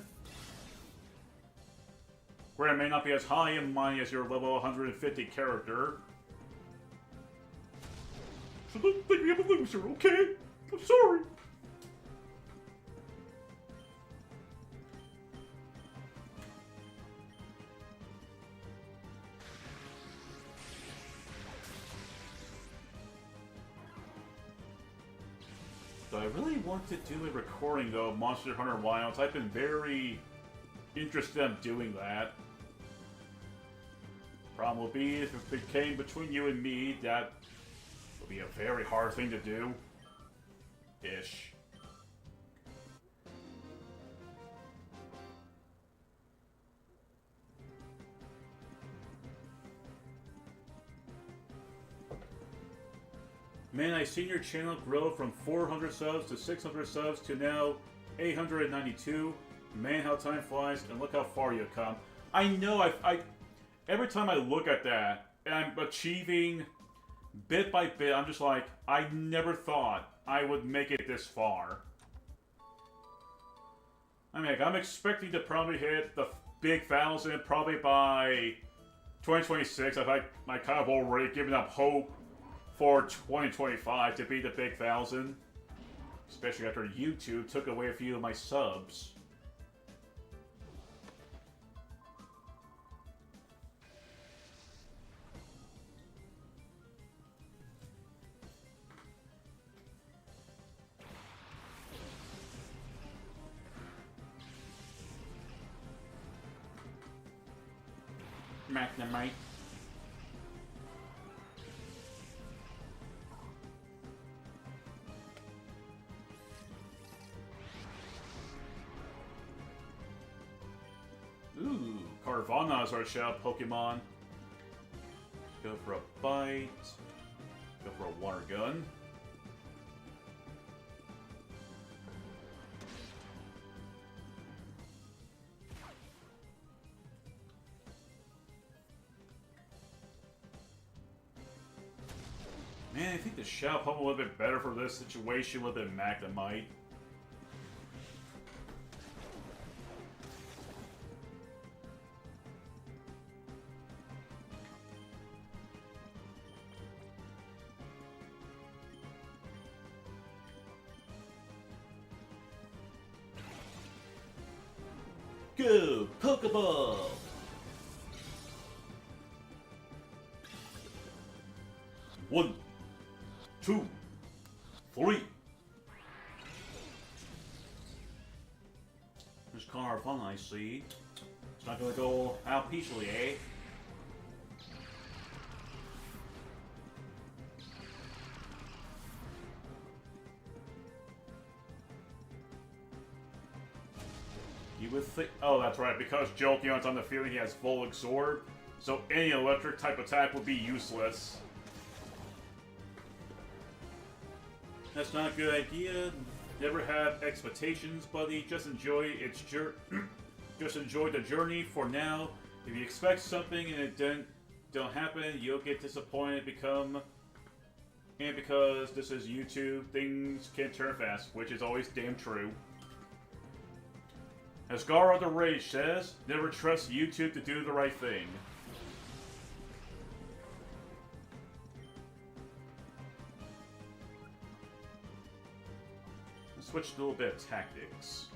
Granted, it may not be as high in mine as your level 150 character. So don't think me I'm a loser, okay? I'm sorry. I really want to do a recording, though, of Monster Hunter Wilds. I've been very interested in doing that. Problem will be, if it became between you and me, that would be a very hard thing to do. Ish. Man, I've seen your channel grow from 400 subs to 600 subs to now 892. Man, how time flies, and look how far you've come. I know, every time I look at that, and I'm achieving bit by bit, I'm just like, I never thought I would make it this far. I mean, like, I'm expecting to probably hit the big 1,000 probably by 2026. I've kind of already given up hope for 2025 to be the big 1,000. Especially after YouTube took away a few of my subs. Magnemite. Ooh, Carvanha is our shout Pokemon. Go for a bite. Go for a water gun. Man, I think the Shell Pump would have been better for this situation with a Magnemite. go! Pokeball! One, two, three. This car fun, I see. It's not gonna go out peacefully, eh? You would think. Oh, that's right. Because Jolteon's on the field, he has full absorb. So any electric type attack would be useless. That's not a good idea. Never have expectations, buddy. Just enjoy its just enjoy the journey for now. If you expect something and it don't happen, you'll get disappointed. And because this is YouTube, things can turn fast, which is always damn true. As Gara the Rage says, never trust YouTube to do the right thing. Let's switch to a little bit of tactics.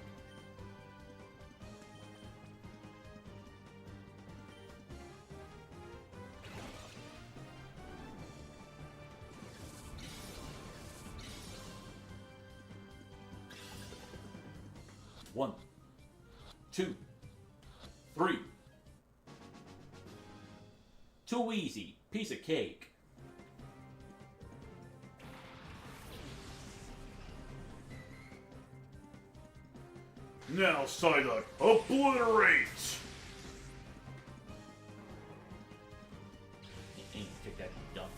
One, two, three. Too easy. Piece of cake. Now, Psyduck, obliterate! Ain't take that dunk.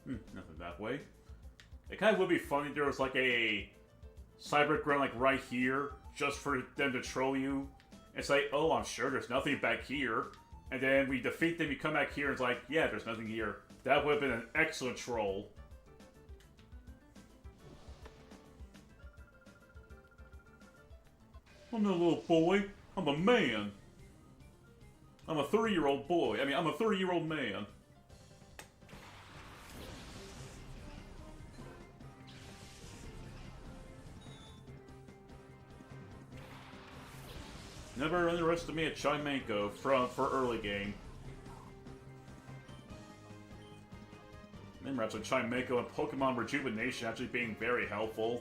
Nothing that way. It kind of would be funny if there was like a cyber ground like right here, just for them to troll you. It's like, oh, I'm sure there's nothing back here. And then we defeat them, you come back here, and it's like, yeah, there's nothing here. That would have been an excellent troll. I'm not a little boy. I'm a man. I'm a 30-year-old boy. I mean, I'm a 30-year-old man. Never underestimate Chimanko for early game. Remember, with Chimanko and Pokemon Rejuvenation actually being very helpful.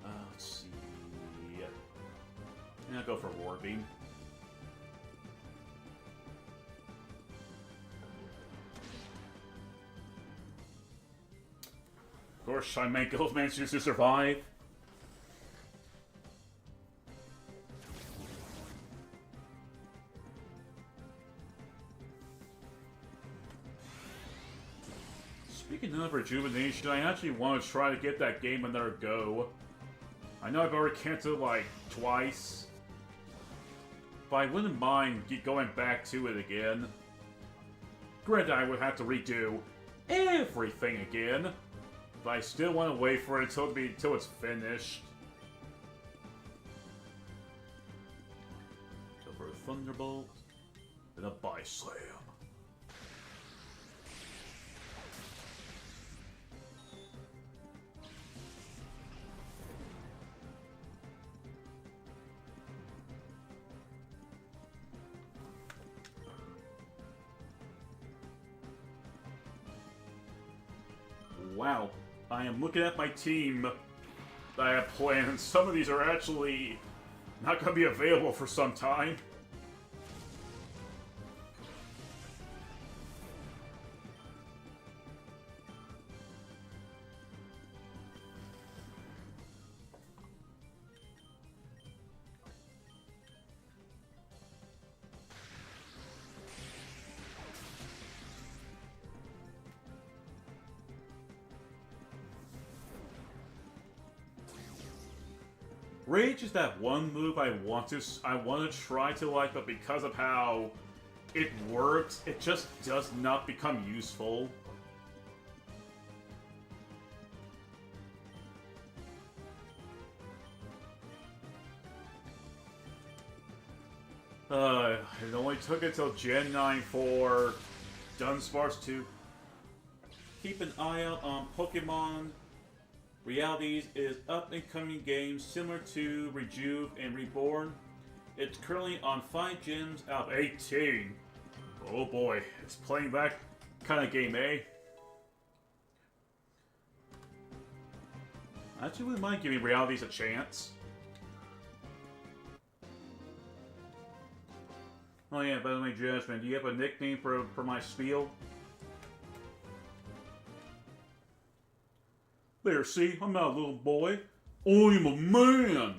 Let's see. Yeah, I'll go for War Beam. Of course, Chimanko manages to survive. Speaking of Rejuvenation, I actually want to try to get that game another go. I know I've already canceled like twice, but I wouldn't mind going back to it again. Granted, I would have to redo everything again, but I still want to wait for it until it's finished. Go for a Thunderbolt and a Bislam. Wow, I am looking at my team that I have planned, and some of these are actually not going to be available for some time. Rage is that one move I want to try to like, but because of how it works, it just does not become useful. It only took until Gen 9 for Dunsparce to keep an eye out on Pokemon Realities is up-and-coming game similar to Rejuve and Reborn. It's currently on 5 gyms out of 18. Oh boy, it's playing that kind of game, eh? I actually wouldn't mind giving Realities a chance. Oh yeah, by the way, Jasmine, do you have a nickname for my spiel? There, see? I'm not a little boy. I'm a man!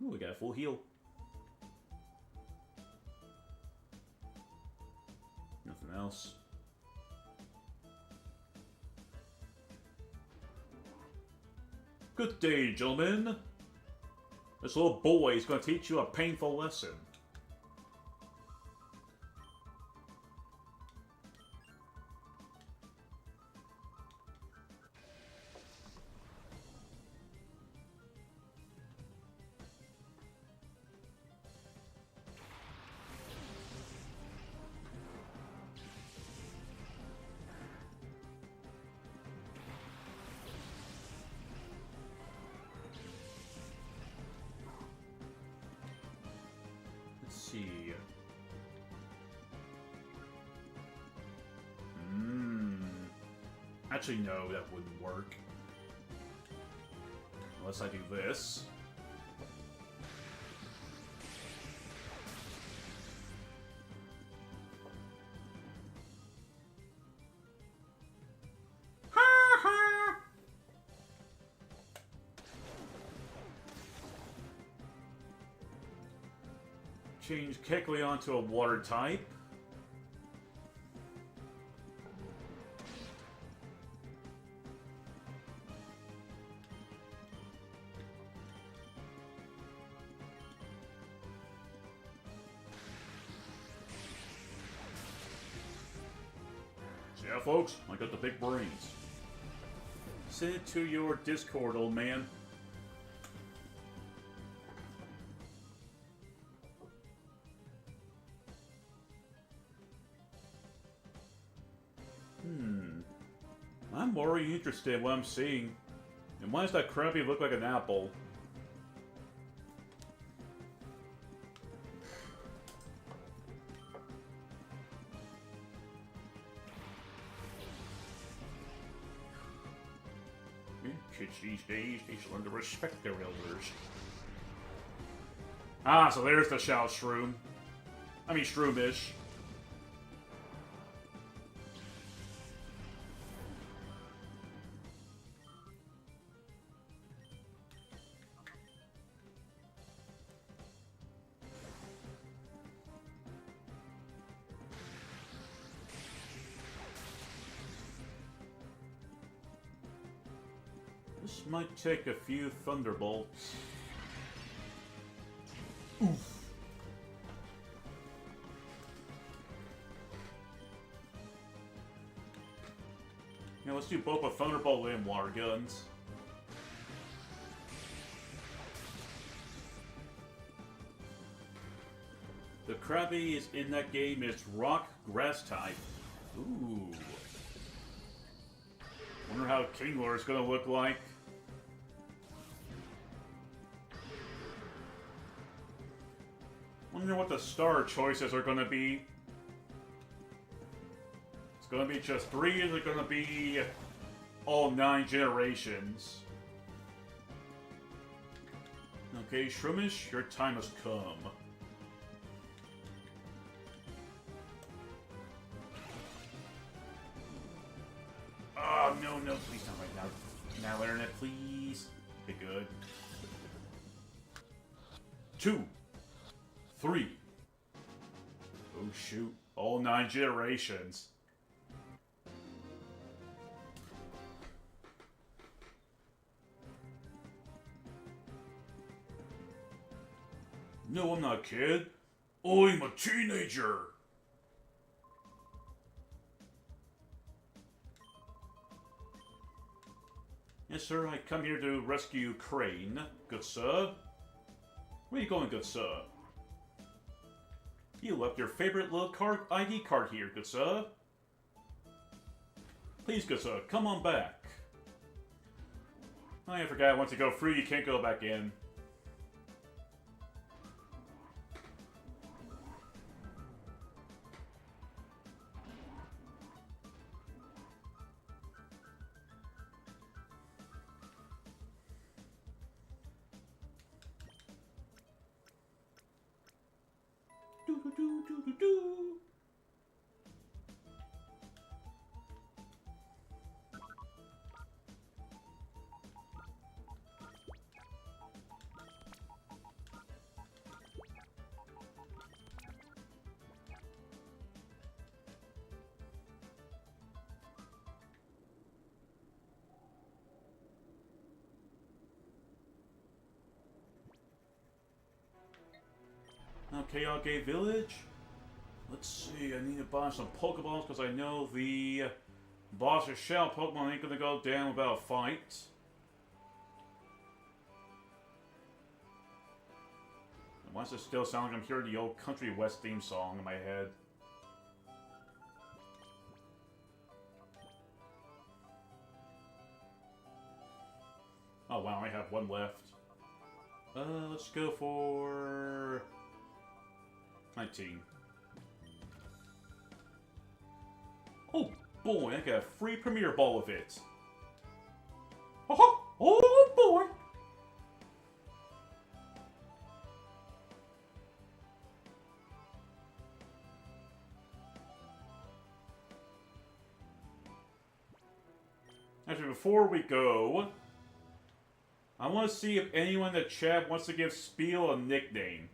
Ooh, we got a full heal. Nothing else. Good day, gentlemen. This little boy is going to teach you a painful lesson. See. Actually, no, that wouldn't work. Unless I do this. Change Kecleon to a water type. So yeah, folks, I got the big brains. Send it to your Discord, old man. I'm already interested in what I'm seeing. And why does that Krabby look like an apple? Kids these days, they should learn to respect their elders. Ah, so there's the Shao Shroom. I mean, Shroomish. This might take a few Thunderbolts. Oof. Now let's do both a Thunderbolt and Water Guns. The Krabby is in that game is Rock Grass type. Ooh. Wonder how Kingler is gonna look like. Wonder what the star choices are gonna be. It's gonna be just 3, or is it gonna be all 9 generations? Okay, Shroomish, your time has come. Oh, no, no, please not right now. Now learn it, please. Okay, good. 2, 3. Oh, shoot. All 9 generations. No, I'm not a kid. I'm a teenager. Yes, sir, I come here to rescue Crane. Good sir. Where are you going, good sir? You left your favorite little ID card here, good sir. Please, good sir, come on back. Oh, I forgot, once you go free, you can't go back in. Do. Okay, Gale Village. Let's see, I need to buy some Pokeballs because I know the boss or shell Pokemon ain't gonna go down without a fight. Why does it still sound like I'm hearing the old Country West theme song in my head? Oh wow, I have one left. Let's go for 19. Oh boy, I got a free Premier Ball of it. Oh boy! Actually, before we go, I want to see if anyone in the chat wants to give Spiel a nickname.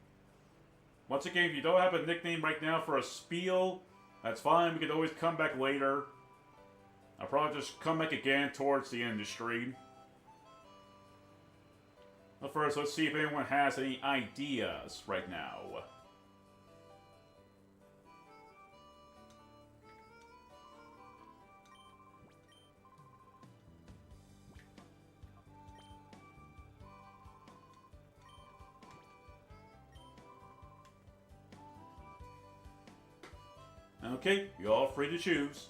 Once again, if you don't have a nickname right now for a Spiel, that's fine. We can always come back later. I'll probably just come back again towards the end of the stream. But first, let's see if anyone has any ideas right now. Okay, you're all free to choose.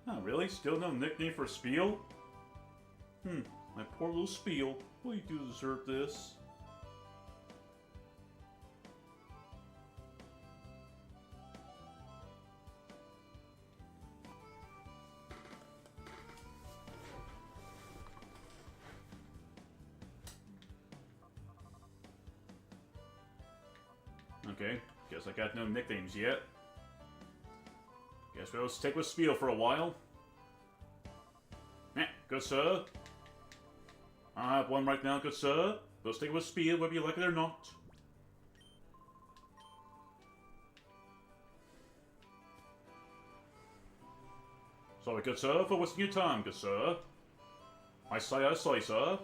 Oh, really? Still no nickname for Spiel? My poor little Spiel. Well, you do deserve this. Okay, guess I got no nicknames yet. Guess we'll stick with Spiel for a while. Good sir. I have one right now, good sir. We'll stick with Spiel whether you like it or not. Sorry, good sir, for wasting your time, good sir. I say, sir.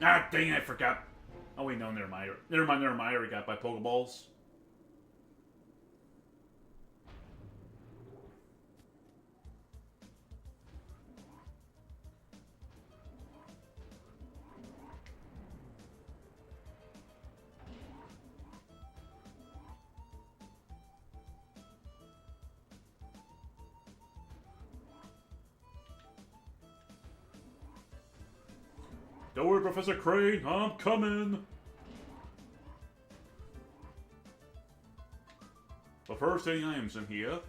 Ah, dang it, I forgot. Oh wait, no, never mind. Never mind, I already got my Pokeballs. Don't worry, Professor Crane, I'm coming! But first, any items in here?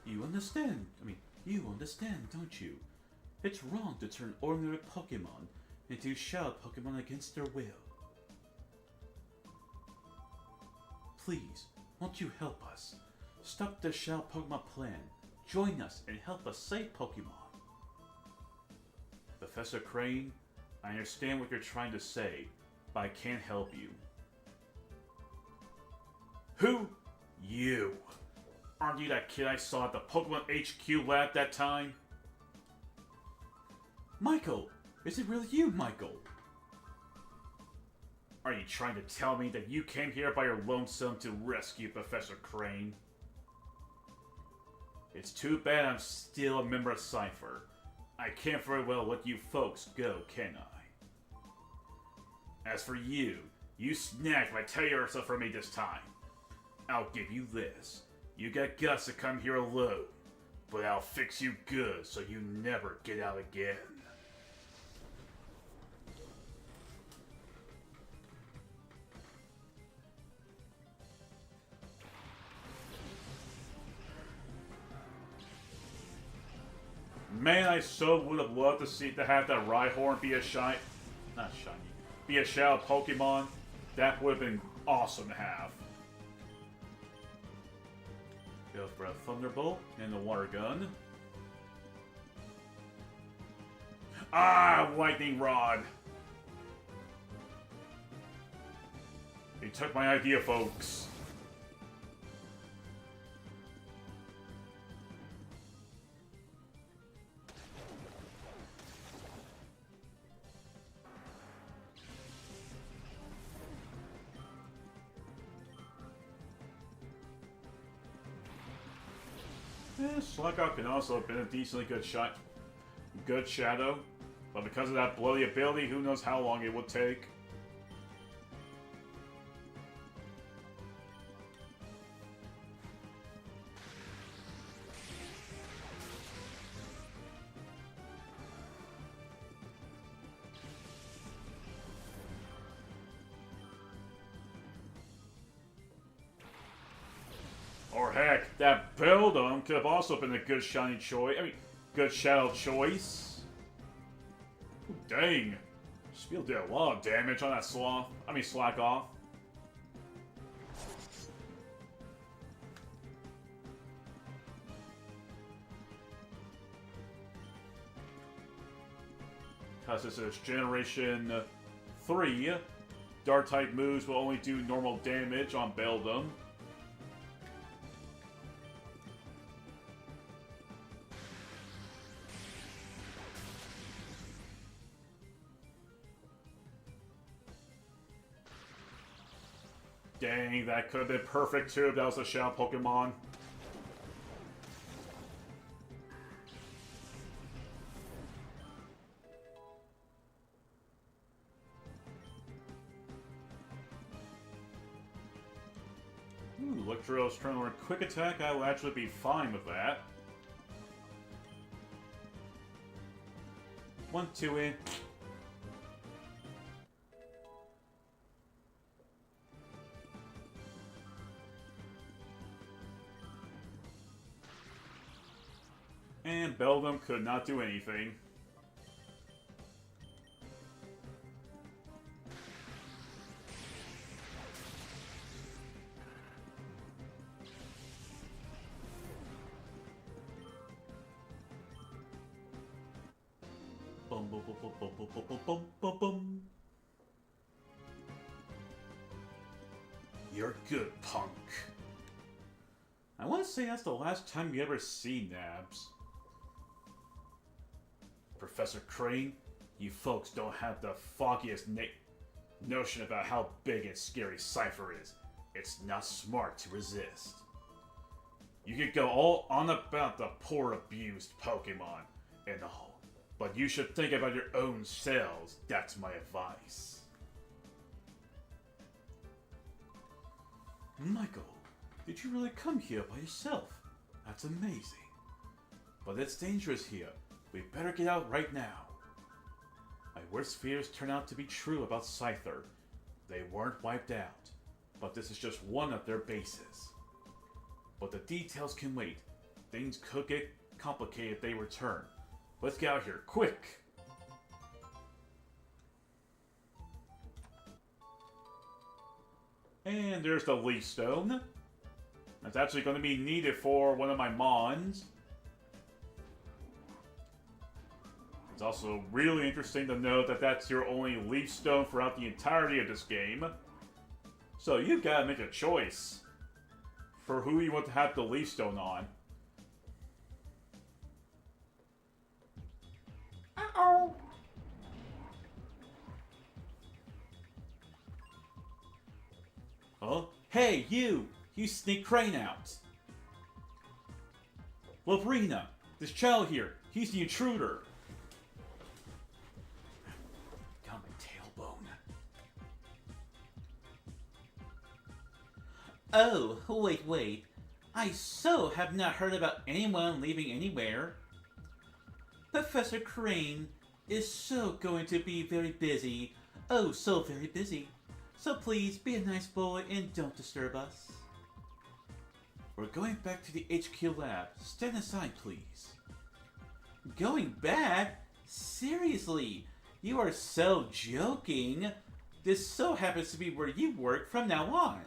You understand, don't you? It's wrong to turn ordinary Pokemon into Shadow Pokemon against their will. Please, won't you help us? Stop the Shadow Pokemon plan. Join us and help us save Pokemon. Professor Crane, I understand what you're trying to say, but I can't help you. Who? You. Aren't you that kid I saw at the Pokemon HQ lab that time? Michael! Is it really you, Michael? Are you trying to tell me that you came here by your lonesome to rescue Professor Crane? It's too bad I'm still a member of Cypher. I can't very well let you folks go, can I? As for you, you snagged my Tyranitar from me this time. I'll give you this. You got guts to come here alone, but I'll fix you good so you never get out again. Man, I so would have loved to have that Rhyhorn be a be a Shadow Pokemon. That would have been awesome to have. Go for a Thunderbolt and the Water Gun. Ah, Lightning Rod! They took my idea, folks. Sluggout can also have been a decently good shadow, but because of that bloody ability, who knows how long it would take. Or heck, that Beldum could have also been a good shiny choice. Good shadow choice. Ooh, dang. Spiel did a lot of damage on that Slack off. Because this is Generation 3, Dark-type moves will only do normal damage on Beldum. Dang, that could have been perfect too if that was a Shadow Pokemon. Ooh, Electro's turn on Quick Attack, I will actually be fine with that. 1-2 in. And Beldum could not do anything. Bum, bum, bum, bum, bum, bum, bum, bum, bum, bum. You're good, punk. I want to say that's the last time you ever see Nabs. Professor Crane, you folks don't have the foggiest notion about how big and scary Cypher is. It's not smart to resist. You could go all on about the poor abused Pokemon and all, but you should think about your own selves. That's my advice. Michael, did you really come here by yourself? That's amazing. But it's dangerous here. We better get out right now. My worst fears turn out to be true about Scyther. They weren't wiped out, but this is just one of their bases. But the details can wait. Things could get complicated if they return. Let's get out here, quick! And there's the Leaf Stone. That's actually going to be needed for one of my Mons. It's also really interesting to know that that's your only Leaf Stone throughout the entirety of this game. So you've got to make a choice for who you want to have the Leaf Stone on. Uh-oh! Huh? Hey, you! You sneak Crane out! Lavrina! This child here, he's the intruder! Got my tailbone. Oh, wait. I so have not heard about anyone leaving anywhere. Professor Crane is so going to be very busy. Oh, so very busy. So please, be a nice boy and don't disturb us. We're going back to the HQ lab. Stand aside, please. Going back? Seriously? You are so joking. This so happens to be where you work from now on.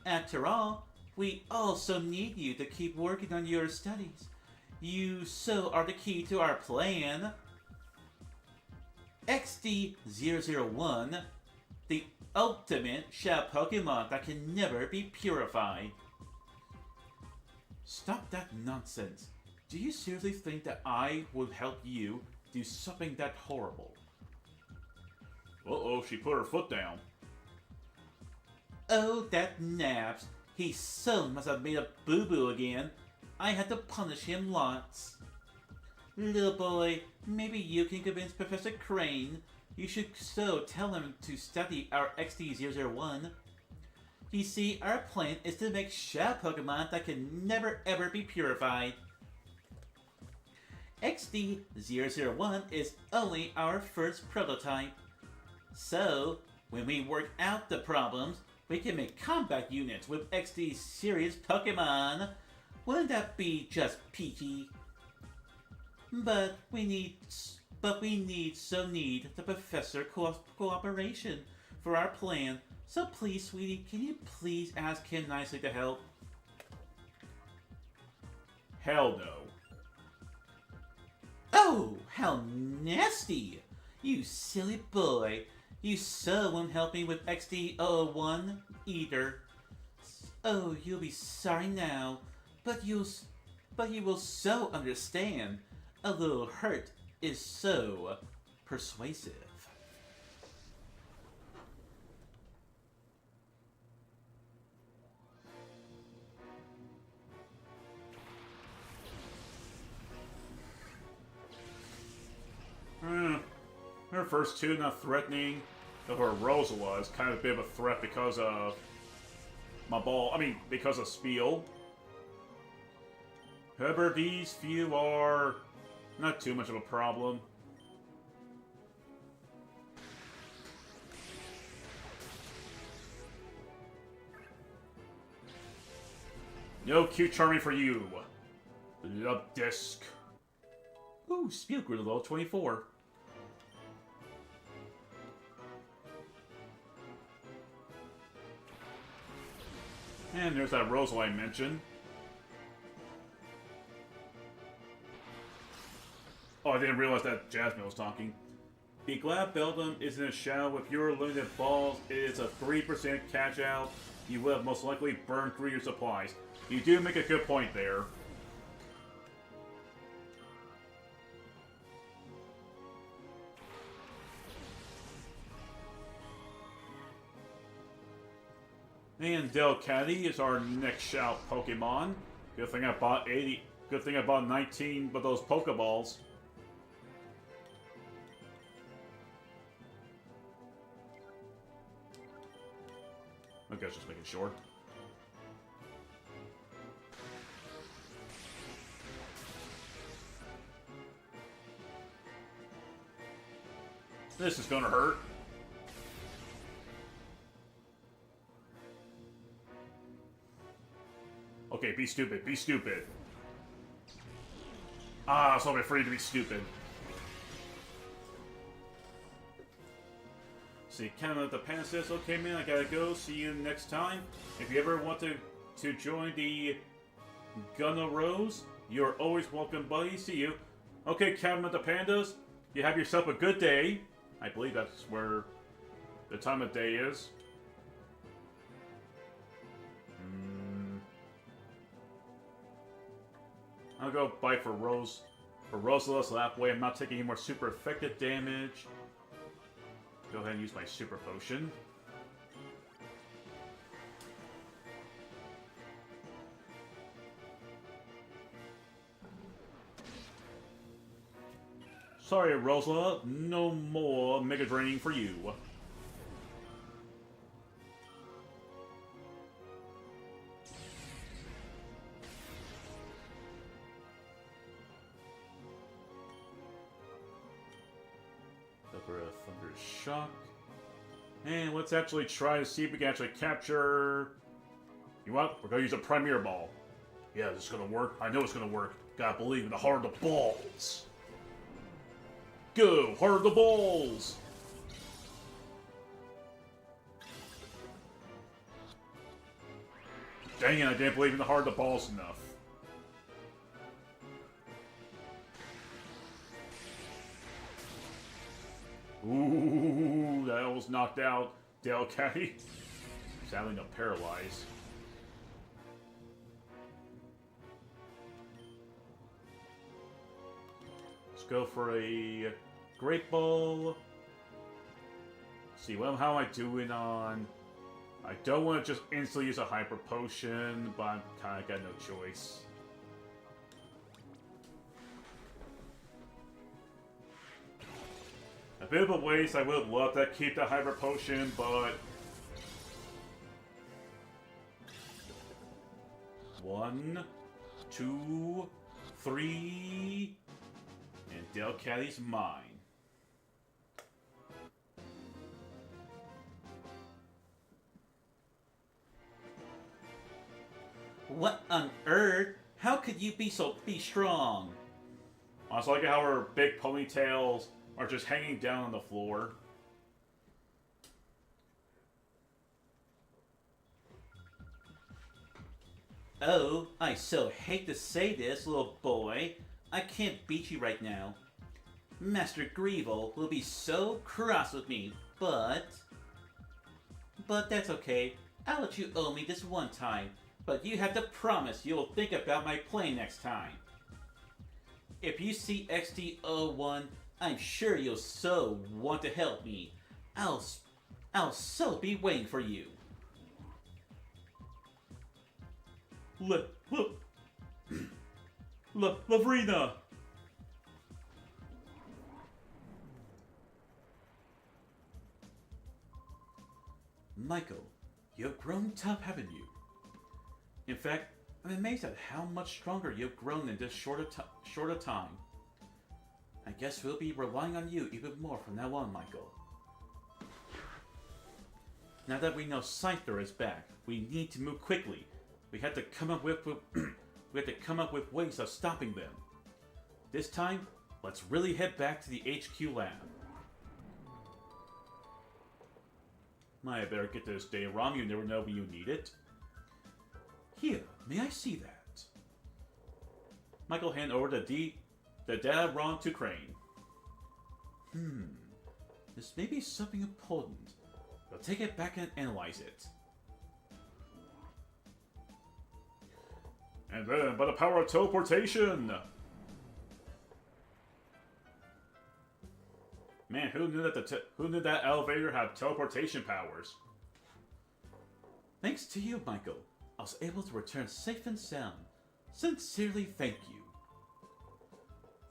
After all, we also need you to keep working on your studies. You so are the key to our plan. XD001, the ultimate Shell Pokemon that can never be purified. Stop that nonsense. Do you seriously think that I would help you do something that horrible? Uh-oh, she put her foot down. Oh, that Naps. He so must have made a boo-boo again. I had to punish him lots. Little boy, maybe you can convince Professor Crane. You should so tell him to study our XD001. You see, our plan is to make Shell Pokemon that can never ever be purified. XD001 is only our first prototype. So, when we work out the problems, we can make combat units with XD series Pokemon. Wouldn't that be just peachy? But we need the professor cooperation for our plan. So please, sweetie, can you please ask him nicely to help? Hell no. Oh, how nasty! You silly boy. You so won't help me with XD001 either. Oh, you'll be sorry now, but you will so understand. A little hurt is so persuasive. Her first two not threatening, though her Rosa was kind of a bit of a threat because of because of Spiel. However, these few are not too much of a problem. No cute charming for you. Love disc. Ooh, Spiel grew to level 24. And there's that Rosal I mentioned. Oh, I didn't realize that Jasmine was talking. Be glad Beldum is in a shell with your limited balls. It is a 3% catch out. you would have most likely burned through your supplies. You do make a good point there. And Delcatty is our next shout Pokemon. Good thing I bought 80. Good thing I bought 19 of those Pokeballs. I guess just making sure. This is gonna hurt. Okay, be stupid, be stupid. Ah, so I'm afraid to be stupid. See, Canada the Pan says, okay man, I gotta go, see you next time. If you ever want to join the Gunna Rose, you're always welcome, buddy. See you. Okay, Captain the Pandas, you have yourself a good day. I believe that's where the time of day is. I'll go bite for Rosalus that way. I'm not taking any more super effective damage. Go ahead and use my super potion. Sorry, Rosala, no more Mega Draining for you. Thunder's Shock. And let's actually try to see if we can actually capture... You know what? We're gonna use a Premier Ball. Yeah, this is gonna work. I know it's gonna work. Gotta believe in the heart of the balls. Go! Heart of the balls! Dang it, I didn't believe in the heart of the balls enough. Ooh, that almost knocked out Delcatty. Sadly, no paralyzed. Let's go for a Great Ball. See, well, how am I doing on... I don't want to just instantly use a Hyper Potion, but I kind of got no choice. A bit of a waste. I would love to keep the Hyper Potion, but... 1, 2, 3... And Delcatty's mine. What on earth? How could you be strong? I was liking how her big ponytails are just hanging down on the floor. Oh, I so hate to say this, little boy. I can't beat you right now. Master Greevil will be so cross with me, but that's okay. I'll let you owe me this one time, but you have to promise you'll think about my play next time. If you see XD01, I'm sure you'll so want to help me. I'll so be waiting for you. Lavrina! Michael, you've grown tough, haven't you? In fact, I'm amazed at how much stronger you've grown in this short a time. I guess we'll be relying on you even more from now on, Michael. Now that we know Scyther is back, we need to move quickly. We have to come up with ways of stopping them. This time, let's really head back to the HQ lab. I better get this data ROM. You never know when you need it. Here, may I see that? Michael hand over the data ROM to Crane. This may be something important. We'll take it back and analyze it. And then, by the power of teleportation! Man, who knew that elevator had teleportation powers? Thanks to you, Michael, I was able to return safe and sound. Sincerely thank you.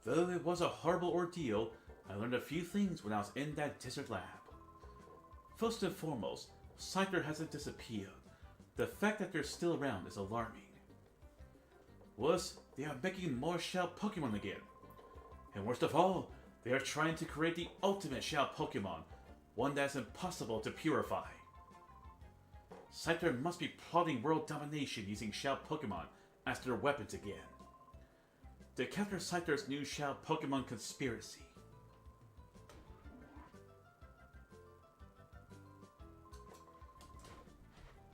Though it was a horrible ordeal, I learned a few things when I was in that desert lab. First and foremost, Scyther hasn't disappeared. The fact that they're still around is alarming. Worse, they are making more shell Pokemon again. And worst of all, they are trying to create the ultimate shell Pokemon, one that's impossible to purify. Scyther must be plotting world domination using shell Pokemon as their weapons again. To counter Scyther's new shell Pokemon conspiracy.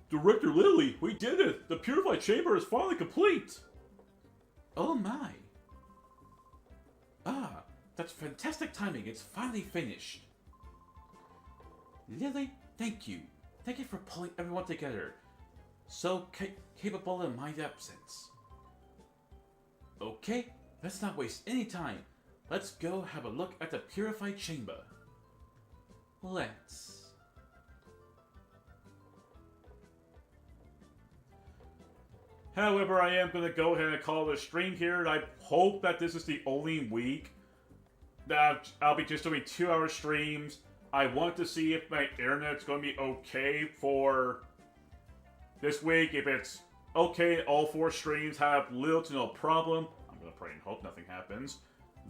Director Lily, we did it! The purified chamber is finally complete! Oh my! Ah, that's fantastic timing. It's finally finished. Lily, thank you. Thank you for pulling everyone together. So capable in my absence. Okay, let's not waste any time. Let's go have a look at the purified chamber. Let's. However, I am going to go ahead and call it a stream here, and I hope that this is the only week that I'll be just doing 2-hour streams. I want to see if my internet's going to be okay for this week. If it's okay, all 4 streams have little to no problem. I'm going to pray and hope nothing happens.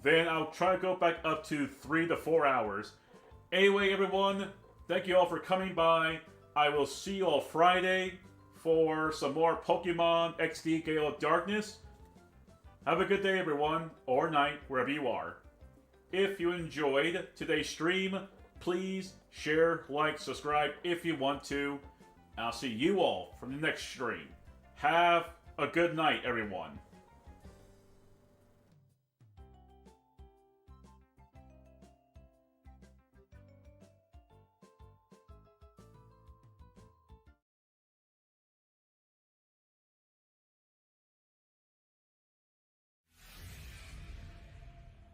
Then I'll try to go back up to 3 to 4 hours. Anyway, everyone, thank you all for coming by. I will see you all Friday for some more Pokemon XD Gale of Darkness. Have a good day, everyone, or night, wherever you are. If you enjoyed today's stream, please share, like, subscribe if you want to. I'll see you all from the next stream. Have a good night, everyone.